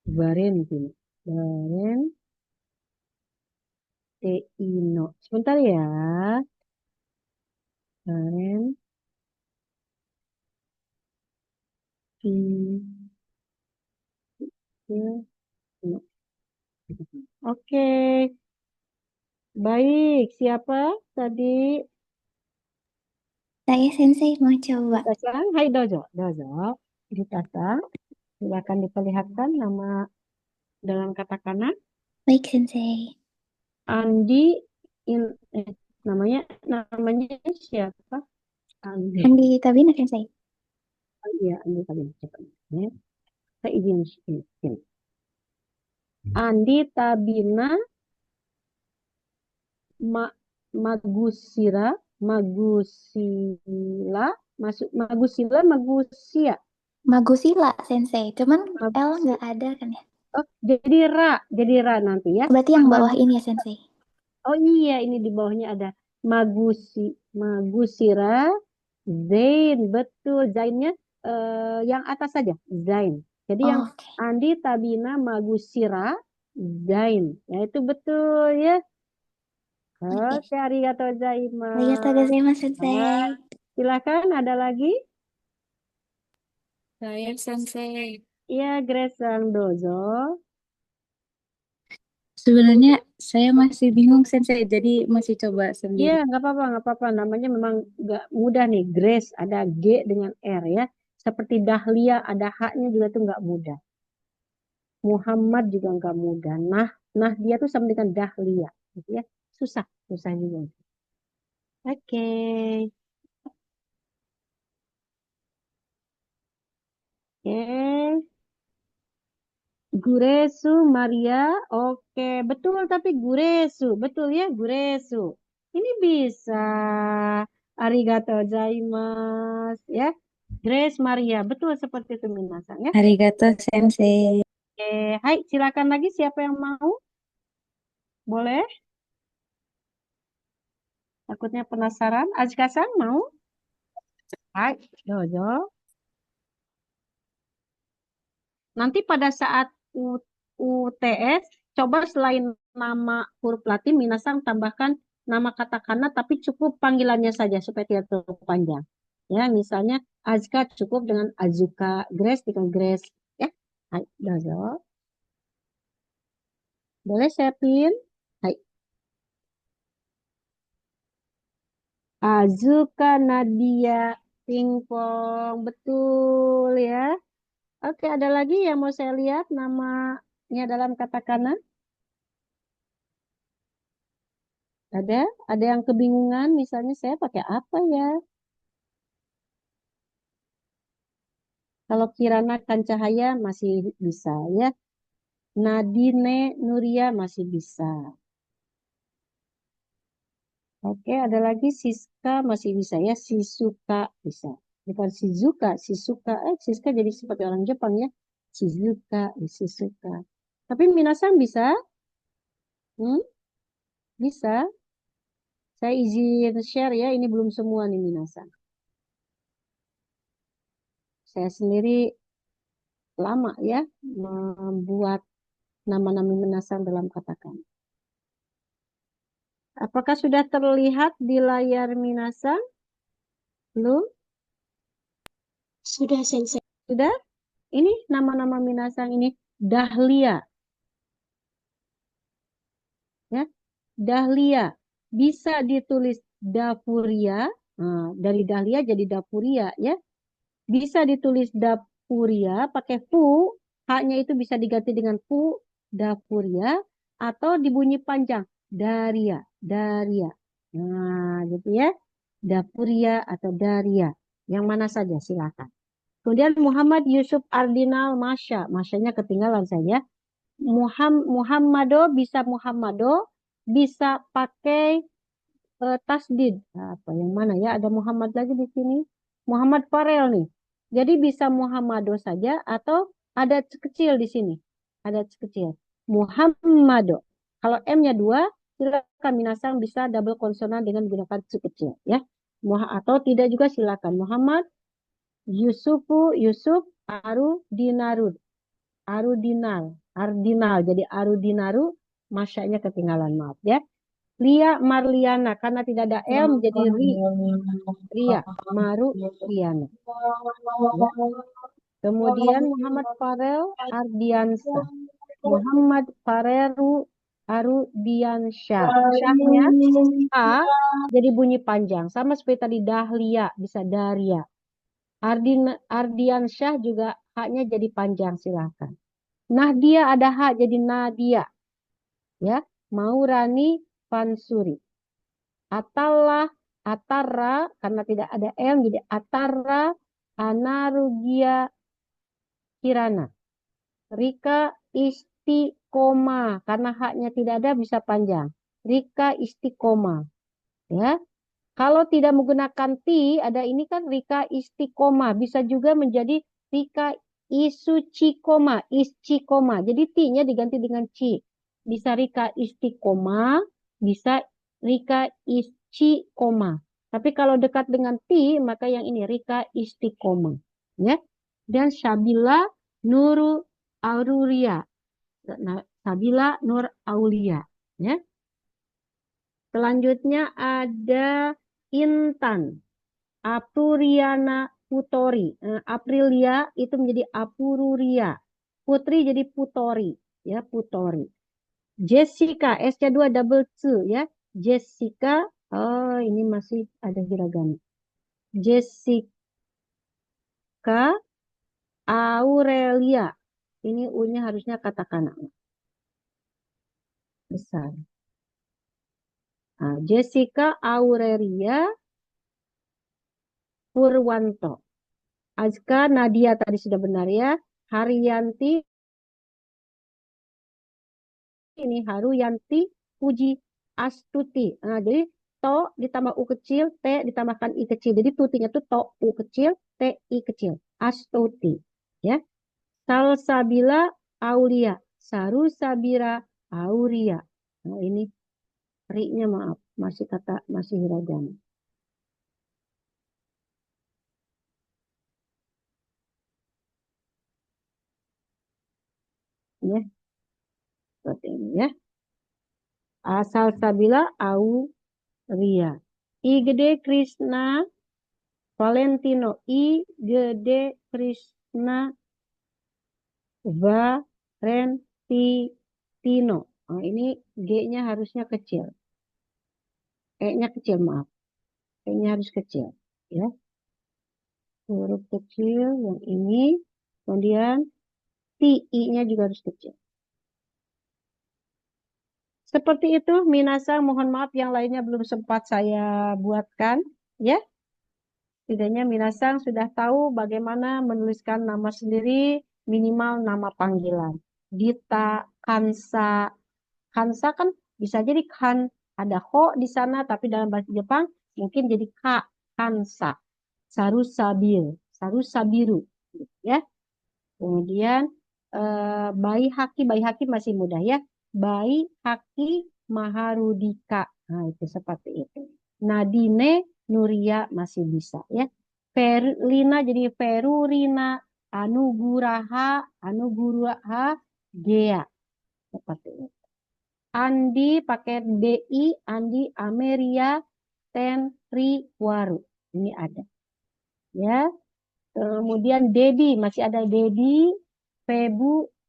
baren gini. Baren teino. Sebentar ya. Baren teino. Oke. Baik. Siapa tadi? Saya, Sensei, mau coba. Ditatang. Hai dojo. Dojo. Ditatang. Silakan diperlihatkan nama dalam katakana. Baik, Sensei. Andi namanya siapa? Andi. Andi Tabina, Sensei. Iya, Andi tadi cepat. Ya. Saya izin ini. Andi Tabina Magusila Magusia. Magusila, Sensei. Cuman L Magusi- nggak ada kan ya? Oh, jadi ra nanti ya. Berarti yang bawah ini ya, Sensei. Oh iya, ini di bawahnya ada Magusira Zain, betul. Zainnya yang atas saja, Zain. Jadi yang Oke. Andi Tabina Magusira Zain. Ya itu betul ya. Oke, arigatou gozaimasu. Arigatou gozaimasu, Sensei. Silakan, ada lagi? Saya Sensei. Iya, Grace Sang Dozo. Sebenarnya saya masih bingung Sensei, jadi masih coba Iya, sendiri. nggak apa-apa. Namanya memang nggak mudah nih. Grace ada G dengan R ya. Seperti Dahlia ada H-nya juga tuh nggak mudah. Muhammad juga nggak mudah. Nah dia tuh sama dengan Dahlia, gitu ya. Susah juga. Oke. Oke. Guresu Maria. Oke, betul tapi Guresu, betul ya Guresu. Ini bisa. Arigatou gozaimasu ya. Grace Maria, betul seperti itu Minasang ya. Arigato Sensei. Oke, hai, silakan lagi siapa yang mau? Boleh? Takutnya penasaran. Azka-san mau? Hai, dojo. Nanti pada saat UTS, coba selain nama huruf Latin, Minasang tambahkan nama katakana, tapi cukup panggilannya saja supaya tidak terlalu panjang. Ya, misalnya Azka cukup dengan Azuka, Grace dengan Grace. Ya, hai, dojo. Boleh saya pin? Hai. Azuka Nadia Pingpong, betul ya. Oke, ada lagi yang mau saya lihat namanya dalam katakana? Ada yang kebingungan, misalnya saya pakai apa ya? Kalau Kirana kan cahaya masih bisa ya. Nadine Nuria masih bisa. Oke, ada lagi Siska masih bisa ya. Shizuka bisa. Bukan Shizuka. Siska jadi seperti orang Jepang ya. Shizuka. Tapi Minasan bisa? Hmm? Bisa. Saya izin share ya. Ini belum semua nih Minasan. Saya sendiri lama ya membuat nama-nama Minasan dalam katakana. Apakah sudah terlihat di layar Minasan? Belum? Sudah, Sensei. Sudah? Ini nama-nama Minasan ini Dahlia. Ya, Dahlia. Bisa ditulis Dafuria. Nah, dari Dahlia jadi Dafuria ya. Bisa ditulis Dafuria pakai fu, H Haknya itu bisa diganti dengan pu, dapuria, atau dibunyi panjang, daria, daria. Nah, gitu ya. Dapuria atau daria. Yang mana saja silakan. Kemudian Muhammad Yusuf Ardinal Masya. Masyanya ketinggalan saya. Muhammado bisa Muhammado, bisa pakai tasdid. Apa yang mana ya? Ada Muhammad lagi di sini. Muhammad Farel nih. Jadi bisa Muhammado saja atau ada C kecil di sini. Ada C kecil. Muhammado. Kalau M-nya 2, silakan minasang bisa double konsonan dengan menggunakan C kecil ya. Atau tidak juga silakan. Muhammad Yusufu Yusuf Arudinarud. Arudinal. Ardinal. Jadi Arudinaru. Masyanya ketinggalan. Maaf ya. Lia Marliana. Karena tidak ada L menjadi Ria. Maruliana. Ya. Kemudian Muhammad Farel Ardiansyah. Muhammad Fareru Arudiansyah. Syahnya A jadi bunyi panjang. Sama seperti tadi Dahlia bisa Daria. Ardiansyah juga haknya jadi panjang, silahkan. Nahdia ada hak jadi Nadia. Ya, Maurani Pansuri. Atallah, Atara karena tidak ada M jadi Atara Anarugia Kirana. Rika Istiqomah karena haknya tidak ada bisa panjang. Rika Istiqomah. Ya. Kalau tidak menggunakan ti, ada ini kan Rika Istiqomah. Bisa juga menjadi Rika Isucikoma, Iscikoma. Jadi ti-nya diganti dengan ci. Bisa Rika Istiqomah, bisa Rika Iscikoma. Tapi kalau dekat dengan ti, maka yang ini Rika Istiqomah. Ya. Dan Syabila Nuru Aururia. Nah, Sabila Nur Aulia. Ya. Selanjutnya ada Intan, Apuriana Putori. Aprilia itu menjadi Apururia. Putri jadi Putori. Ya, Putori. Jessica, S-nya 2 double C ya. Jessica, oh ini masih ada hiragana. Jessica Aurelia. Ini U-nya harusnya katakana. Besar. Nah, Jessica Aurelia Purwanto. Azka Nadia tadi sudah benar ya. Haryanti ini Haruyanti Puji Astuti. Nah, jadi to ditambah u kecil, t ditambahkan i kecil. Jadi tutinya tuh to u kecil, t i kecil. Astuti. Ya. Salsabila Aulia. Saru Sabira Auria. Nah, ini ri-nya maaf, masih hiragana. Ya, seperti ini ya. Asal Sabila Auria. I gede Krishna Valentino. I gede Krishna Valentino. Nah, ini G-nya harusnya kecil. E-nya kecil, maaf. E-nya harus kecil. Ya. Huruf kecil yang ini. Kemudian I-nya juga harus kecil. Seperti itu, minasang, mohon maaf yang lainnya belum sempat saya buatkan. Ya. Setidaknya minasang sudah tahu bagaimana menuliskan nama sendiri, minimal nama panggilan. Dita, Kansa. Kansa kan bisa jadi kan, ada ho di sana, tapi dalam bahasa Jepang mungkin jadi ka, Kansa. Sarusabiru, Sarusabiru. Ya. Kemudian Bayi Haki masih mudah ya. Bayi Haki Maharudika. Nah, itu seperti itu. Nadine Nuria masih bisa ya. Ferlina jadi Ferurina, Anuguraha Gea. Seperti itu. Andi pakai DI, Andi Ameria Tenriwaru. Ini ada. Ya. Kemudian Dedi, masih ada Dedi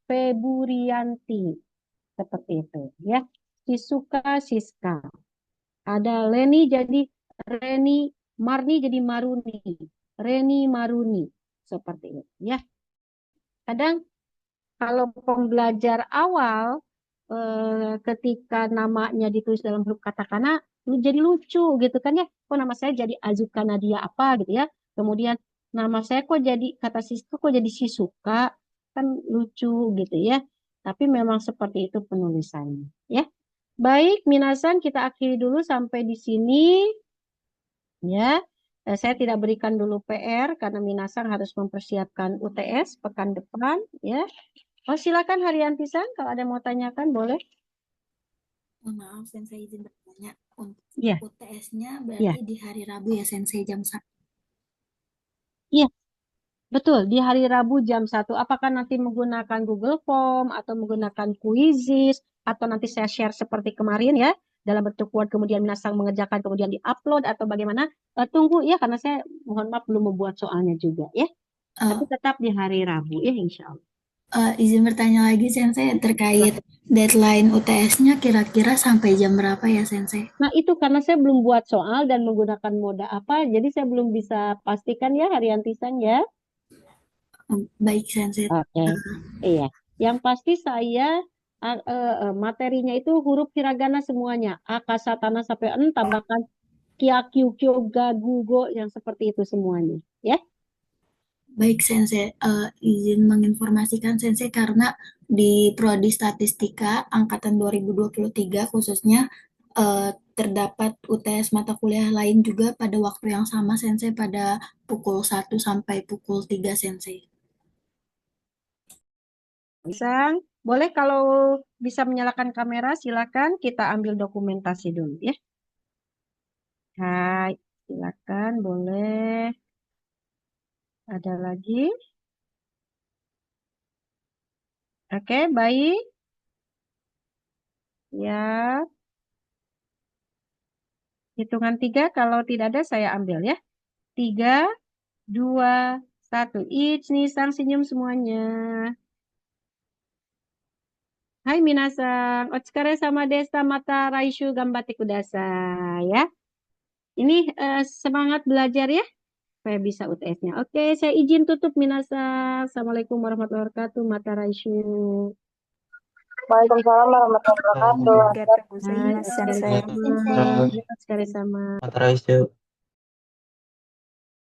Feburianti. Seperti itu ya. Siska. Ada Leni jadi Reni, Marni jadi Maruni. Reni Maruni. Seperti itu ya. Kadang kalau pembelajar awal ketika namanya ditulis dalam huruf katakana jadi lucu gitu kan ya. Kok nama saya jadi Azuka Nadia apa gitu ya. Kemudian nama saya kok jadi kata Sisko kok jadi Shizuka kan lucu gitu ya. Tapi memang seperti itu penulisannya ya. Baik, minasan kita akhiri dulu sampai di sini ya. Saya tidak berikan dulu PR karena minasan harus mempersiapkan UTS pekan depan ya. Oh, silakan Haryanti-san kalau ada yang mau tanyakan boleh. Maaf, Sensei izin bertanya. Untuk Iya, UTS-nya iya, berarti di hari Rabu ya, Sensei jam 1. iya. Betul, di hari Rabu jam 1. Apakah nanti menggunakan Google Form atau menggunakan Quizzes atau nanti saya share seperti kemarin ya dalam bentuk Word kemudian minasang mengerjakan kemudian diupload atau bagaimana? Tunggu ya karena saya mohon maaf belum membuat soalnya juga ya. Tapi Eh, tetap di hari Rabu ya insya Allah. izin bertanya lagi, Sensei, terkait deadline UTS-nya kira-kira sampai jam berapa ya, Sensei? Nah itu karena saya belum buat soal dan menggunakan moda apa, jadi saya belum bisa pastikan ya Haryanti-san ya. Baik, Sensei. Oke, iya. Yang pasti saya materinya itu huruf hiragana semuanya. Akasatana sampai en tambahkan kia, kyu, kyo, ga, gu, go yang seperti itu semuanya. Ya, Baik, Sensei. Izin menginformasikan, Sensei, karena di Prodi Statistika Angkatan 2023 khususnya terdapat UTS mata kuliah lain juga pada waktu yang sama, Sensei, pada pukul 1 sampai pukul 3, Sensei. Sang. Boleh kalau bisa menyalakan kamera silakan kita ambil dokumentasi dulu ya. Hai, silakan boleh. Ada lagi? Oke, baik. Ya, hitungan 3 kalau tidak ada saya ambil ya. 3, 2, 1. Nih, sang senyum semuanya. Hai minasan, otsukare sama desa mata raishu gambate kudasai ya. Ini semangat belajar ya, supaya bisa UTS-nya. Oke, saya izin tutup minasan. Assalamualaikum warahmatullahi wabarakatuh, mata raishu. Waalaikumsalam warahmatullahi wabarakatuh. Hai, Sensei. otsukare sama. Mata Raisya.